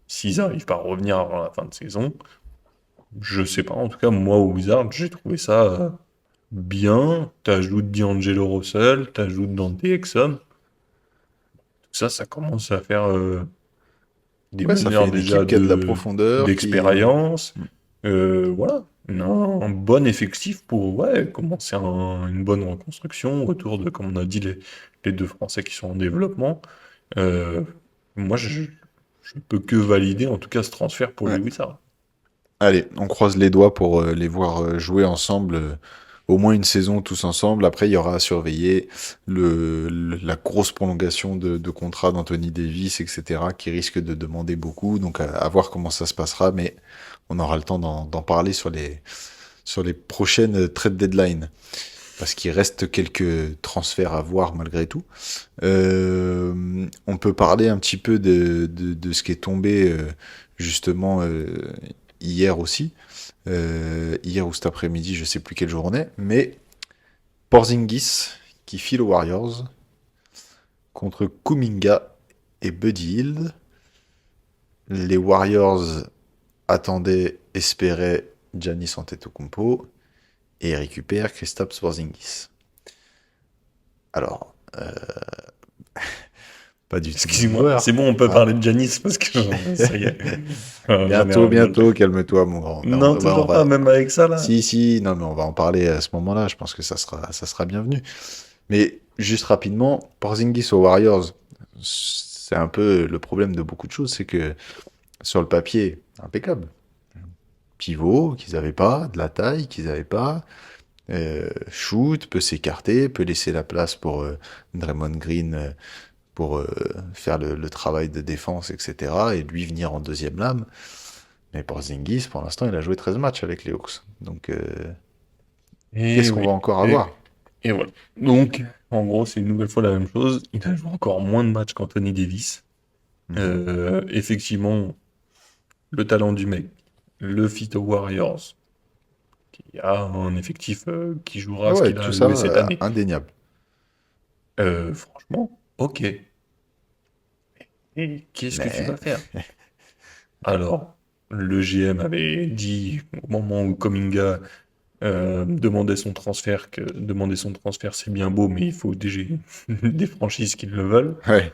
s'ils arrivent pas à revenir avant la fin de saison. Je sais pas, en tout cas, moi, au Wizards, j'ai trouvé ça bien. T'ajoutes D'Angelo Russell, t'ajoutes Dante Exum. Tout ça, ça commence à faire des Ouais, ça fait meneurs une déjà équipe qui a de la profondeur, qui... d'expérience. Voilà, non, un bon effectif pour ouais, commencer une bonne reconstruction autour de, comme on a dit, les deux Français qui sont en développement. Euh, Moi, je peux que valider en tout cas ce transfert pour les Ouais. Wizards. Allez, on croise les doigts pour les voir jouer ensemble, au moins une saison tous ensemble. Après, il y aura à surveiller la grosse prolongation de contrat d'Anthony Davis, etc., qui risque de demander beaucoup. Donc, à voir comment ça se passera, mais on aura le temps d'en parler sur les prochaines trade deadline. parce qu'il reste quelques transferts à voir malgré tout. On peut parler un petit peu de ce qui est tombé justement hier aussi. Hier ou cet après-midi, je sais plus quelle journée, mais Porzingis qui file aux Warriors contre Kuminga et Buddy Hield. Les Warriors attendaient, espéraient Giannis Antetokounmpo et récupèrent Kristaps Porzingis. Alors, pas du tout. Excuse-moi, c'est bon, on peut parler de Giannis parce que ça y est. Bientôt, calme-toi, mon grand. Non, toujours pas, même avec ça là. Si, non, mais on va en parler à ce moment-là. Je pense que ça sera bienvenu. Mais juste rapidement, Porzingis aux Warriors, c'est un peu le problème de beaucoup de choses, c'est que sur le papier, impeccable. Pivot qu'ils n'avaient pas, de la taille qu'ils n'avaient pas, shoot, peut s'écarter, peut laisser la place pour Draymond Green pour faire le travail de défense, etc. et lui venir en deuxième lame. Mais Porzingis, pour l'instant, il a joué 13 matchs avec les Hawks. Donc, qu'est-ce qu'on va encore avoir? Et voilà. Donc, en gros, c'est une nouvelle fois la même chose. Il a joué encore moins de matchs qu'Anthony Davis. Effectivement, le talent du mec, le fit aux Warriors, qui a un effectif qui jouera ce qu'il a joué cette année. Indéniable. Franchement, ok. Et qu'est-ce que tu vas faire? Alors, le GM avait dit au moment où Kuminga demandait son transfert c'est bien beau, mais il faut déjà des franchises qui le veulent. Ouais.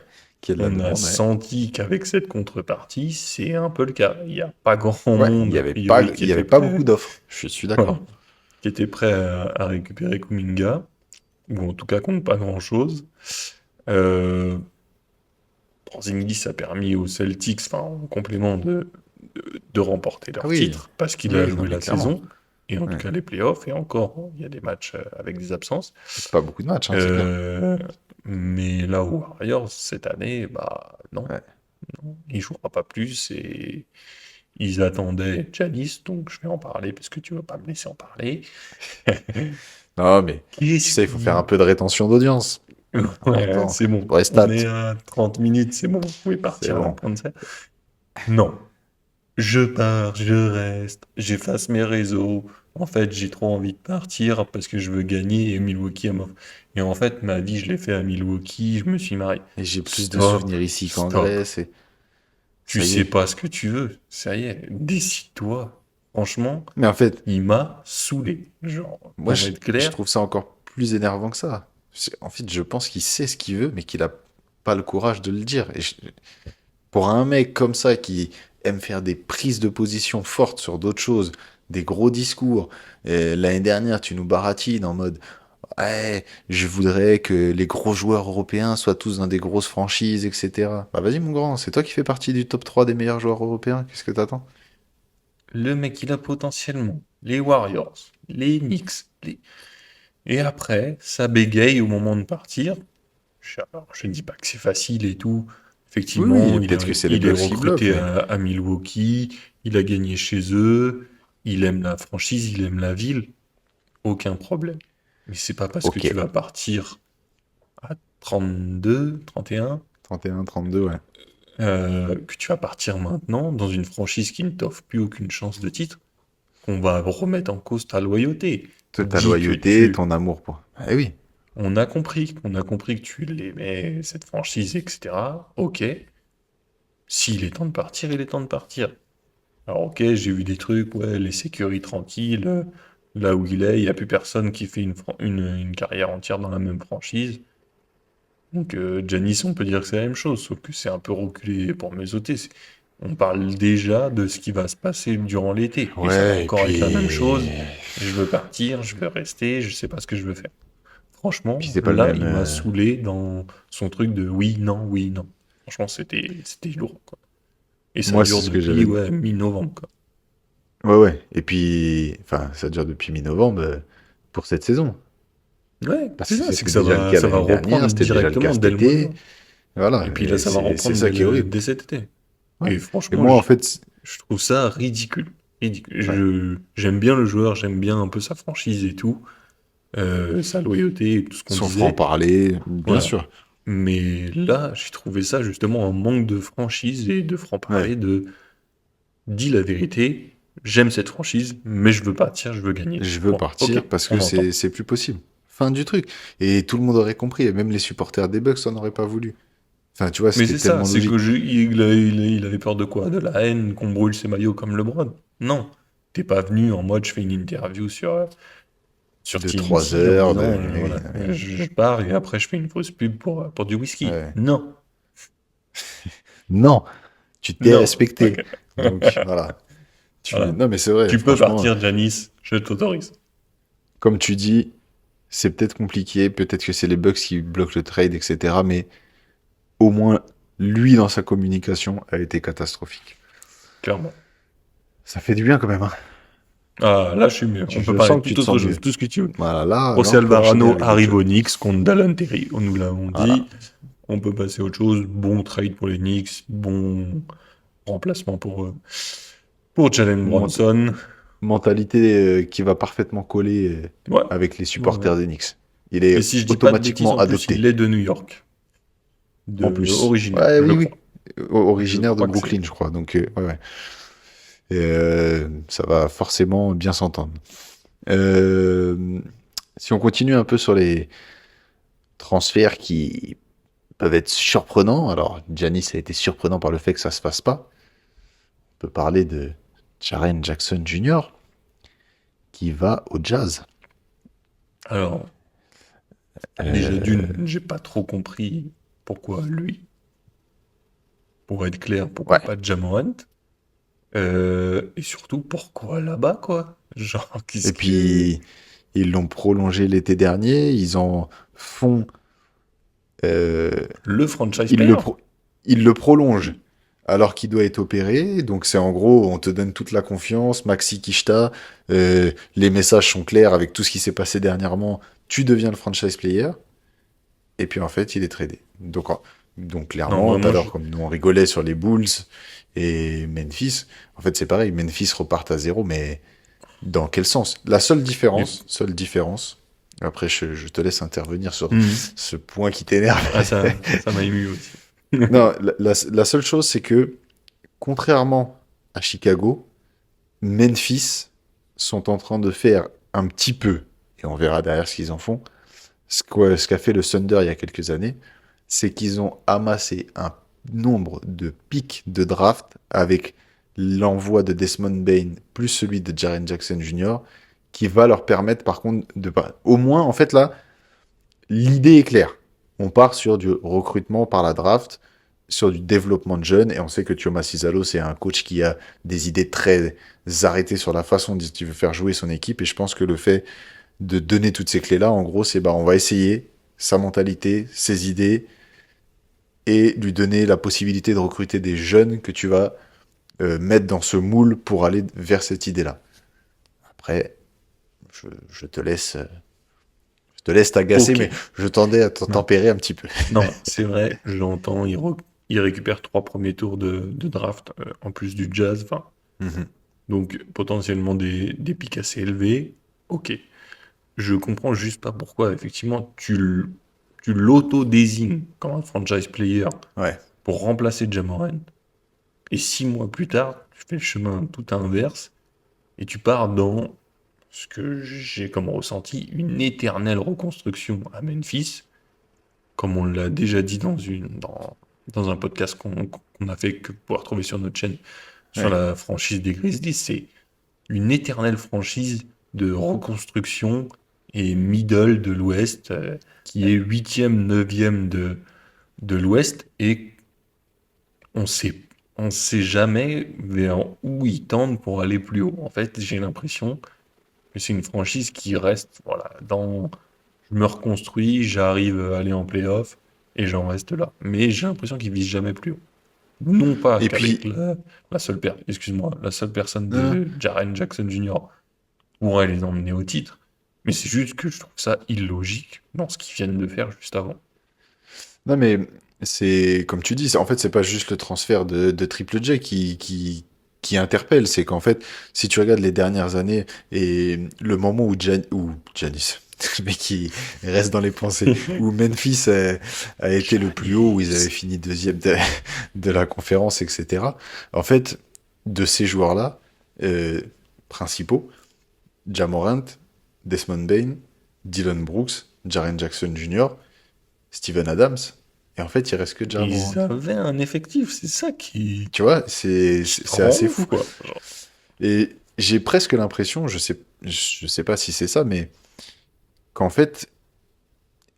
On a senti qu'avec cette contrepartie, c'est un peu le cas. Il n'y a pas grand monde. Il n'y avait pas beaucoup d'offres. Je suis d'accord. Qui était prêt à récupérer Kuminga, ou en tout cas contre pas grand chose. Porzingis a permis aux Celtics, en complément, de remporter leur titre, parce qu'il a joué la saison, et en tout cas les playoffs, et encore, il y a des matchs avec des absences. C'est pas beaucoup de matchs, c'est clair. Mais là où Warriors, cette année, non, il ne jouera pas plus, et ils attendaient Giannis, donc je vais en parler, parce que tu ne vas pas me laisser en parler. Non, mais tu sais, il faut faire un peu de rétention d'audience. Ouais, c'est bon. Pour les stats. On est à 30 minutes, c'est bon. Vous pouvez partir à la fin de ça. Non. Je pars, je reste, j'efface mes réseaux. En fait, j'ai trop envie de partir parce que je veux gagner et Milwaukee Et en fait, ma vie, je l'ai fait à Milwaukee, je me suis marié. Et j'ai plus de souvenirs ici qu'en Grèce. Tu sais pas ce que tu veux. Ça y est, décide-toi. Franchement, mais en fait, il m'a saoulé. Genre, moi, je trouve ça encore plus énervant que ça. En fait, je pense qu'il sait ce qu'il veut, mais qu'il a pas le courage de le dire. Et pour un mec comme ça qui aime faire des prises de position fortes sur d'autres choses, des gros discours. L'année dernière, tu nous baratines en mode ouais, je voudrais que les gros joueurs européens soient tous dans des grosses franchises, etc. Bah vas-y mon grand, c'est toi qui fais partie du top 3 des meilleurs joueurs européens, qu'est-ce que t'attends? Le mec, il a potentiellement les Warriors, les Knicks, et après, ça bégaye au moment de partir. Je ne dis pas que c'est facile et tout. Effectivement, oui, peut-être que c'est il est recruté à Milwaukee, il a gagné chez eux, il aime la franchise, il aime la ville. Aucun problème. Mais c'est pas parce que tu vas partir à 32, 31, 31, 32, ouais. Que tu vas partir maintenant dans une franchise qui ne t'offre plus aucune chance de titre, qu'on va remettre en cause ta loyauté. Ta loyauté, ton amour pour. Eh oui. On a compris que tu l'aimais, cette franchise, etc. Ok. S'il est temps de partir, il est temps de partir. Alors ok, j'ai vu des trucs, ouais, les sécurités tranquilles, là où il n'y a plus personne qui fait une carrière entière dans la même franchise. Donc Giannis, on peut dire que c'est la même chose, sauf que c'est un peu reculé pour mes ôtés. On parle déjà de ce qui va se passer durant l'été. Ouais, et ça va encore être la même chose. Je veux partir, je veux rester, je sais pas ce que je veux faire. Franchement, là, il m'a saoulé dans son truc de oui, non, oui, non. Franchement, c'était lourd, quoi. Et ça dure depuis mi-novembre, quoi. Ouais. Et puis, ça dure depuis mi-novembre pour cette saison. Ouais, parce que c'est que ça va reprendre directement dès le mois. Voilà. Et puis là, ça va reprendre dès cet été. Ouais. Et franchement, moi, en fait, je trouve ça ridicule. J'aime bien le joueur, j'aime bien un peu sa franchise et tout. sa loyauté, tout ce qu'on Son disait. franc-parler, bien Voilà. sûr. Mais là, j'ai trouvé ça justement un manque de franchise et de franc-parler, Ouais. de dis la vérité, j'aime cette franchise, mais je veux partir, je veux gagner. Je veux Point. Ok, partir parce que on entend. c'est plus possible. Fin du truc. Et tout le monde aurait compris, et même les supporters des Bucks n'en auraient pas voulu. Enfin, tu vois, Mais c'était c'est ça, tellement c'est que logique. il avait peur de quoi? De la haine, qu'on brûle ses maillots comme LeBron? Non. T'es pas venu en mode je fais une interview sur De 3 TNT en heures, disant oui, voilà, oui, je pars et après je fais une fausse pub pour du whisky. ouais. Non. Non, tu t'es Non. respecté. Ok. Donc, voilà. Voilà. Non, mais c'est vrai, Tu peux franchement, partir, Janice, je t'autorise. comme tu dis, c'est peut-être compliqué, peut-être que c'est les Bucks qui bloquent le trade, etc. Mais au moins, lui, dans sa communication, a été catastrophique. Clairement. Ça fait du bien quand même, hein. Ah, là, je suis mieux. On peut Je parler de sens que tu toute te autre sens chose, mieux. tout ce que tu veux. Voilà, là, José on peut enchaîner Alvarado avec d'autres arrive choses. aux Knicks contre Dallin Terry. On nous l'avons Voilà. dit. On peut passer à autre chose. Bon trade pour les Knicks. Bon remplacement pour Jalen Ment- Bronson. Mentalité qui va parfaitement coller Ouais. avec les Ouais, ouais. supporters des Knicks. Il Et est si je dis pas de bêtises, automatiquement en plus, il adopté. est de New York. En De plus. originaire, Ouais, je oui, crois. oui. Je Originaire de crois que c'est. Brooklyn, je crois. Donc, ouais, ouais. Et, ça va forcément bien s'entendre. Euh, si on continue un peu sur les transferts qui peuvent être surprenants, alors Giannis a été surprenant par le fait que ça se fasse pas. On peut parler de Jaren Jackson Jr. qui va au Jazz. Alors, déjà Euh, d'une, j'ai pas trop compris pourquoi lui. Pour être clair, pourquoi ouais. pas Ja Morant? Et surtout, pourquoi là-bas, quoi? Genre, Et qu'est-ce que... puis ils l'ont prolongé l'été dernier. Ils en font. euh, Le franchise ils le player? pro- ils le prolongent alors qu'il doit être opéré. Donc c'est en gros, on te donne toute la confiance. Maxi Kishta, les messages sont clairs avec tout ce qui s'est passé dernièrement. Tu deviens le franchise player. Et puis en fait, il est tradé. Donc Non, clairement, tout à vraiment, l'heure, comme nous on rigolait sur les Bulls et Memphis, en fait c'est pareil, Memphis repart à zéro, mais dans quel sens? La seule différence, après je te laisse intervenir sur Mhm. ce point qui t'énerve. Ah, ça m'a ému aussi. Non, la seule chose c'est que, contrairement à Chicago, Memphis sont en train de faire un petit peu, et on verra derrière ce qu'ils en font, ce qu'a fait le Thunder il y a quelques années, c'est qu'ils ont amassé un nombre de pics de draft avec l'envoi de Desmond Bain plus celui de Jaren Jackson Jr. qui va leur permettre par contre de pas. Au moins, en fait, là, l'idée est claire. On part sur du recrutement par la draft, sur du développement de jeunes, et on sait que Thioma Cizalo, c'est un coach qui a des idées très arrêtées sur la façon dont il veut faire jouer son équipe, et je pense que le fait de donner toutes ces clés-là, en gros, c'est bah on va essayer sa mentalité, ses idées, et lui donner la possibilité de recruter des jeunes que tu vas mettre dans ce moule pour aller vers cette idée-là. Après, je te laisse, je te laisse t'agacer, Ok. mais je tendais à Non, tempérer un petit peu. non, c'est vrai, j'entends, il récupère 3 premiers tours de draft, en plus du Jazz, enfin, Mhm. donc potentiellement des pics assez élevés. Ok. Je comprends juste pas pourquoi, effectivement, tu l'auto-désignes comme un franchise player Ouais. pour remplacer Ja Morant. Et 6 mois plus tard, tu fais le chemin tout inverse et tu pars dans ce que j'ai comme ressenti une éternelle reconstruction à Memphis, comme on l'a déjà dit dans un podcast qu'on a fait, que vous pouvez retrouver sur notre chaîne, sur Ouais. la franchise des Grizzlies. C'est une éternelle franchise de reconstruction et middle de l'Ouest, qui est huitième, neuvième de l'Ouest, et on sait, on sait jamais vers où ils tendent pour aller plus haut. En fait, j'ai l'impression que c'est une franchise qui reste, voilà, je me reconstruis, j'arrive à aller en playoff, et j'en reste là. Mais j'ai l'impression qu'ils visent jamais plus haut. Non pas Et qu'avec puis, la seule personne hein, de Jaren Jackson Jr. pourrait les emmener au titre, mais c'est juste que je trouve ça illogique dans ce qu'ils viennent de faire juste avant. non mais c'est comme tu dis, en fait c'est pas juste le transfert de Triple J qui interpelle, c'est qu'en fait si tu regardes les dernières années et le moment où Giannis, Le mec qui reste dans les pensées. Où Memphis a été le plus haut, où ils avaient fini deuxième de la conférence, etc. En fait, de ces joueurs-là, principaux, Ja Morant, Desmond Bane, Dylan Brooks, Jaren Jackson Jr., Steven Adams, et en fait, il reste que Ja Morant. Ils avaient un effectif, c'est ça Tu vois, qui te c'est rend assez ouf, fou. quoi. Genre, Et j'ai presque l'impression, je sais pas si c'est ça, mais qu'en fait,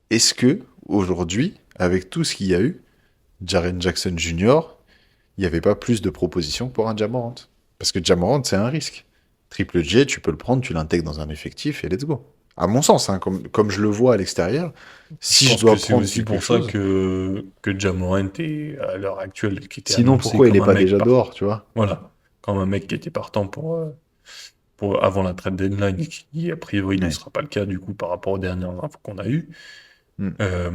est-ce que aujourd'hui, avec tout ce qu'il y a eu, Jaren Jackson Jr., il n'y avait pas plus de propositions pour un Ja Morant? Parce que Ja Morant, c'est un risque. Triple J, tu peux le prendre, tu l'intègres dans un effectif et let's go. À mon sens, hein, comme je le vois à l'extérieur, je si je pense que dois c'est prendre aussi quelque pour ça chose, que Ja Morant est, à l'heure actuelle, qui était sinon annoncé pourquoi il comme n'est un pas mec déjà partant. dehors, tu vois? Voilà. Comme un mec qui était partant pour avant la trade deadline, qui a priori ne Ouais. sera pas le cas du coup par rapport aux dernières infos qu'on a eues. Hmm. Euh,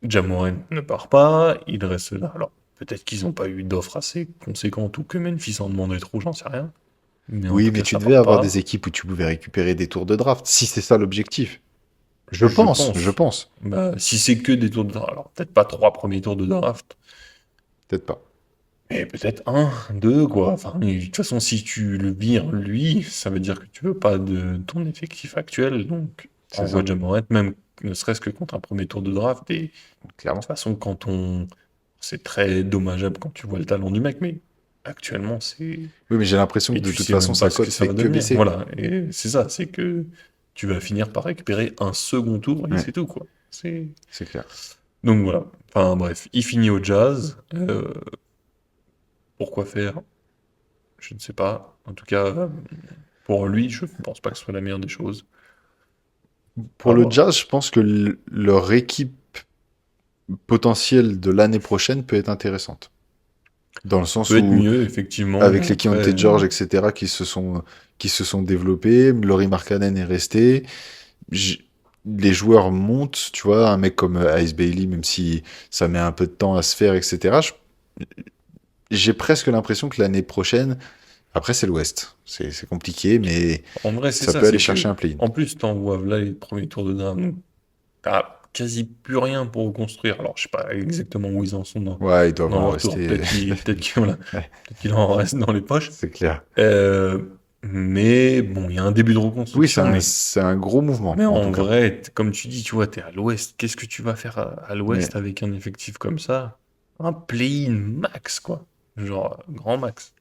Ja Morant ne part pas, il reste là. Alors, peut-être qu'ils n'ont pas eu d'offre assez conséquente ou que Memphis en demandait trop, j'en sais rien. Mais en Oui, tout mais cas, tu ça devais part avoir des pas. équipes où tu pouvais récupérer des tours de draft, si c'est ça l'objectif. Je Je pense. pense. Bah, si c'est que des tours de draft, alors peut-être pas 3 premiers tours de draft, Peut-être pas. mais peut-être un, deux, quoi. Enfin, et de toute façon, si tu le vires, lui, ça veut dire que tu veux pas de ton effectif actuel, donc C'est envoie ça, Ja Morant, même ne serait-ce que contre un premier tour de draft. Et de toute clairement. façon, c'est très dommageable quand tu vois le talent du mec, mais actuellement, c'est. Oui, mais j'ai l'impression que Et de tu toute sais façon, même pas sa ce que cote ça fait va que devenir. baisser. Voilà, et c'est ça, c'est que tu vas finir par récupérer un second tour et Ouais, c'est tout, quoi. C'est. c'est clair. Donc voilà. Enfin bref, il finit au Jazz. Pourquoi faire? Je ne sais pas. En tout cas, pour lui, je ne pense pas que ce soit la meilleure des choses. Pour À le voir. Jazz, je pense que leur équipe potentielle de l'année prochaine peut être intéressante. Dans le sens Peut être où, mieux, effectivement, mais avec les après, Keontae George, etc., qui se sont développés, Laurie Markkanen est resté, j- les joueurs montent, tu vois, un mec comme Ice Bailey, même si ça met un peu de temps à se faire, etc. J'ai presque l'impression que l'année prochaine, après c'est l'Ouest, c'est compliqué, mais en vrai, c'est ça ça, peut aller c'est chercher que, un play-in. en plus, t'envoies là les premiers tours de draft, donc t'as quasi plus rien pour reconstruire. Alors, je sais pas exactement où ils en sont Ouais, ils doivent dans en leur tour. rester. Peut-être qu'il en reste dans les poches. C'est clair. Euh, mais bon, il y a un début de Oui, reconstruction, mais c'est un gros mouvement, Mais en tout en cas. vrai, comme tu dis, tu vois, t'es à l'ouest. Qu'est-ce que tu vas faire à Mais l'ouest avec un effectif comme ça? Un play-in max, quoi. Genre, grand max.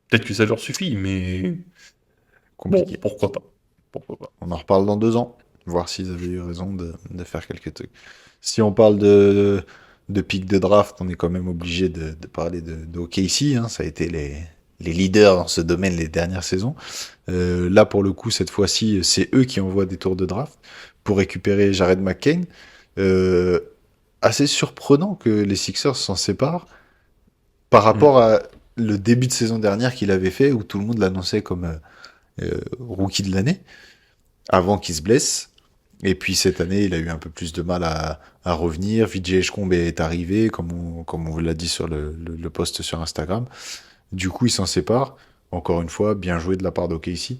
Peut-être que ça leur suffit, mais bon, compliqué. pourquoi pas? Pourquoi pas? On en reparle dans 2 ans, voir s'ils avaient eu raison de faire quelques trucs. Si on parle de pic de draft, on est quand même obligé de parler de OKC, hein. Ça a été les leaders dans ce domaine les dernières saisons. Là, pour le coup, cette fois-ci, c'est eux qui envoient des tours de draft pour récupérer Jared McCain. Euh, Assez surprenant que les Sixers s'en séparent par Hmm. rapport à le début de saison dernière qu'il avait fait, où tout le monde l'annonçait comme rookie de l'année, avant qu'il se blesse. Et puis cette année, il a eu un peu plus de mal à revenir. Vijay Eshkombe est arrivé, comme on vous l'a dit sur le post sur Instagram. Du coup, il s'en sépare. Encore une fois, bien joué de la part d'OKC.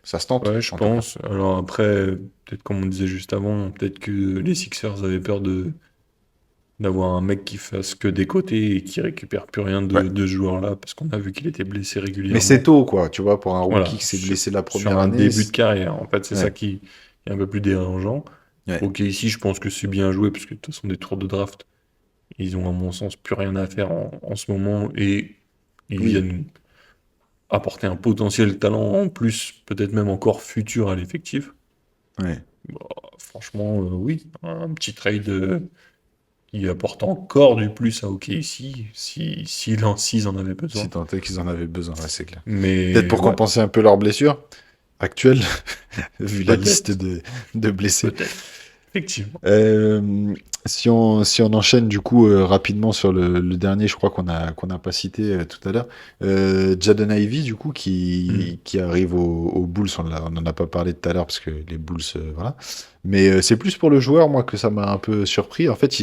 Ça se tente, Ouais, je en tout cas. pense. Alors après, peut-être comme on disait juste avant, peut-être que les Sixers avaient peur d'avoir un mec qui fasse que des côtés et qui récupère plus rien Ouais. de ce joueur-là, parce qu'on a vu qu'il était blessé Mais c'est régulièrement. tôt, quoi. Tu vois, pour un rookie Voilà, qui s'est sur, blessé la sur première un année. début de carrière. En fait, c'est ça Ouais. qui est un peu plus dérangeant. Ouais. Ok, ici, je pense que c'est bien joué, parce que de toute façon, des tours de draft, ils ont, à mon sens, plus rien à faire en ce moment, et ils Oui. viennent apporter un potentiel talent en plus, peut-être même encore futur à l'effectif. Ouais. Bah, franchement, oui, un petit trade qui apporte encore du plus à OKC, s'ils en avaient Si besoin. tant est qu'ils en avaient besoin, ouais, c'est clair. Peut-être Mais pour ouais, compenser un peu leurs blessures actuelles, vu la liste peut-être, de blessés. peut-être, effectivement. Euh, si on enchaîne du coup rapidement sur le dernier, je crois qu'on n'a pas cité tout à l'heure, Jaden Ivey du coup Hmm. qui arrive aux Bulls, on en a pas parlé tout à l'heure parce que les Bulls voilà, mais c'est plus pour le joueur moi que ça m'a un peu surpris. En fait,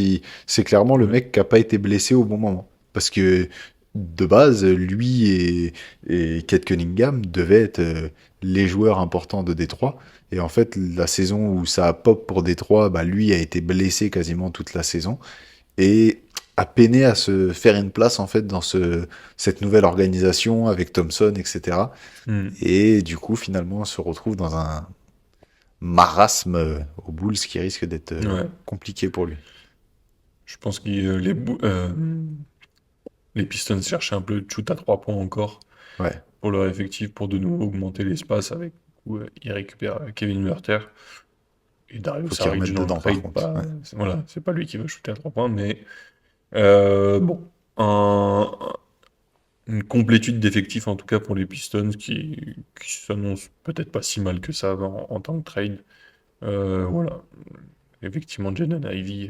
c'est clairement le Ouais. mec qui a pas été blessé au bon moment parce que de base lui et Kate Cunningham devaient être les joueurs importants de Détroit. Et en fait, la saison où ça a pop pour Détroit, bah, lui a été blessé quasiment toute la saison et a peiné à se faire une place en fait dans cette nouvelle organisation avec Thompson, etc. Hmm. Et du coup, finalement, on se retrouve dans un marasme aux Bulls qui risque d'être Ouais. compliqué pour lui. Je pense que les Pistons cherchaient un peu de shoot à 3 points encore Ouais, pour leur effectif, pour de nouveau augmenter l'espace avec, où ils récupèrent Kevin Murter et Dario faut qu'il Saric remette dans le dedans par trade. contre. Ouais. Voilà, c'est pas lui qui va shooter à 3 points, mais bon, une complétude d'effectifs en tout cas pour les Pistons qui s'annonce peut-être pas si mal que ça en tant que trade. Voilà, effectivement, Jaden Ivey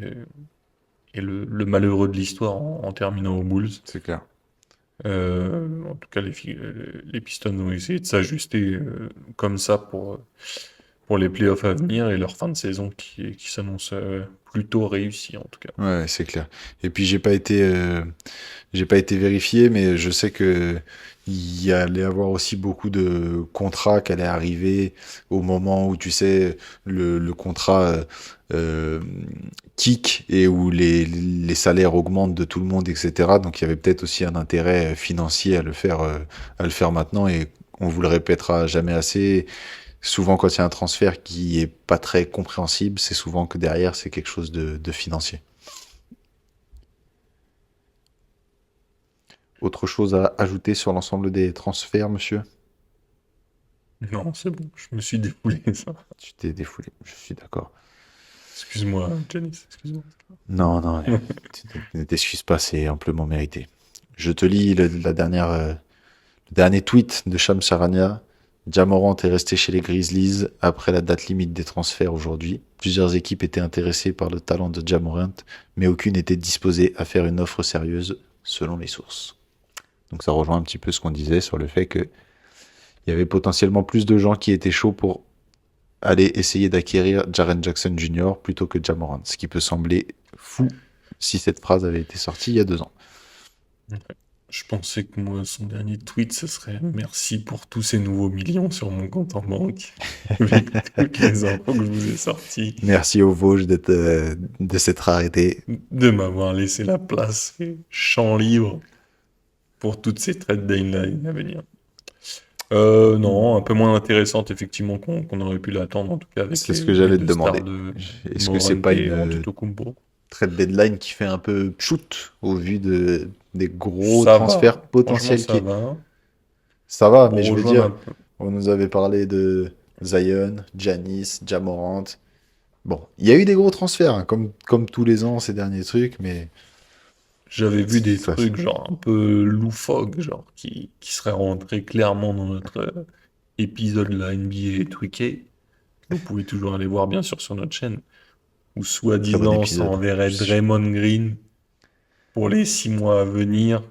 est le malheureux de l'histoire en terminant aux Bulls. C'est clair. En tout cas, les Pistons ont essayé de s'ajuster comme ça pour les playoffs à venir et leur fin de saison qui s'annonce plutôt réussie en tout cas. Ouais, c'est clair. Et puis j'ai pas été vérifié, mais je sais que il y allait avoir aussi beaucoup de contrats qui allaient arriver au moment où tu sais le contrat euh, kick et où les salaires augmentent de tout le monde, etc. Donc il y avait peut-être aussi un intérêt financier à le faire maintenant et on vous le répétera jamais assez. Souvent, quand il y a un transfert qui est pas très compréhensible, c'est souvent que derrière, c'est quelque chose de financier. Autre chose à ajouter sur l'ensemble des transferts, monsieur? Non, c'est bon, je me suis défoulé ça. Tu t'es défoulé, je suis d'accord. Excuse-moi, Janice, excuse-moi. Non, non, ne t'excuse pas, c'est amplement mérité. Je te lis le dernier tweet de Shams Charania. Ja Morant est resté chez les Grizzlies après la date limite des transferts aujourd'hui. Plusieurs équipes étaient intéressées par le talent de Ja Morant, mais aucune n'était disposée à faire une offre sérieuse, selon les sources. Donc ça rejoint un petit peu ce qu'on disait sur le fait que il y avait potentiellement plus de gens qui étaient chauds pour aller essayer d'acquérir Jaren Jackson Jr. plutôt que Ja Morant, ce qui peut sembler fou si cette phrase avait été sortie il y a 2 ans. Je pensais que moi, son dernier tweet, ce serait merci pour tous ces nouveaux millions sur mon compte en banque, avec toutes les infos que je vous ai sorties, Merci aux Vosges de s'être arrêté. de m'avoir laissé la place et champ libre pour toutes ces trade deadlines à venir. Non, un peu moins intéressante effectivement qu'on aurait pu l'attendre, en tout cas avec C'est ce les, que les j'allais te deux stars demander. de Est-ce que c'est Morant pas et une Antetokounmpo. trade deadline qui fait un peu shoot au vu des gros Ça va, transferts franchement potentiels ça va. Ça va, mais Pour je veux rejoindre un dire, peu. on nous avait parlé de Zion, Giannis, Ja Morant. Bon, il y a eu des gros transferts, hein, comme tous les ans ces derniers trucs, mais J'avais vu des ça, trucs genre un peu loufoques, genre qui seraient rentrés clairement dans notre épisode de la NBA tweaké. Vous pouvez toujours aller voir bien sûr sur notre chaîne. Où très bon soi-disant ça épisode. enverrait Draymond Green pour les 6 mois à venir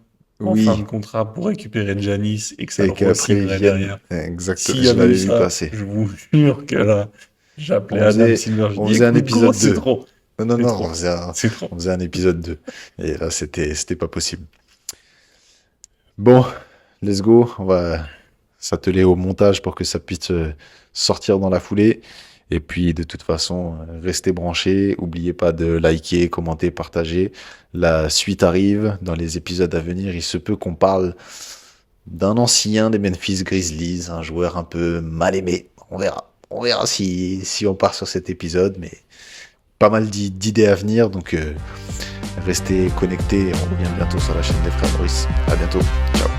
en fin de Oui, contrat pour récupérer Giannis et que ça et le qu'après ils re-signerait viennent. derrière. Exactement, S'il y je avait eu l'avais vu ça, passer. je vous jure que là, j'appelais On Adam faisait, Silver, je on dis faisait un écoute gros, épisode c'est 2. trop, Non, non, c'est non, trop, c'est trop. on faisait un épisode 2. Et là, c'était pas possible. Bon, let's go. On va s'atteler au montage pour que ça puisse sortir dans la foulée. Et puis, de toute façon, restez branchés. Oubliez pas de liker, commenter, partager. La suite arrive dans les épisodes à venir. Il se peut qu'on parle d'un ancien des Memphis Grizzlies, un joueur un peu mal aimé. On verra. On verra si on part sur cet épisode, mais pas mal d'idées à venir. Donc, restez connectés. On revient bientôt sur la chaîne des frères Maurice. À bientôt. Ciao.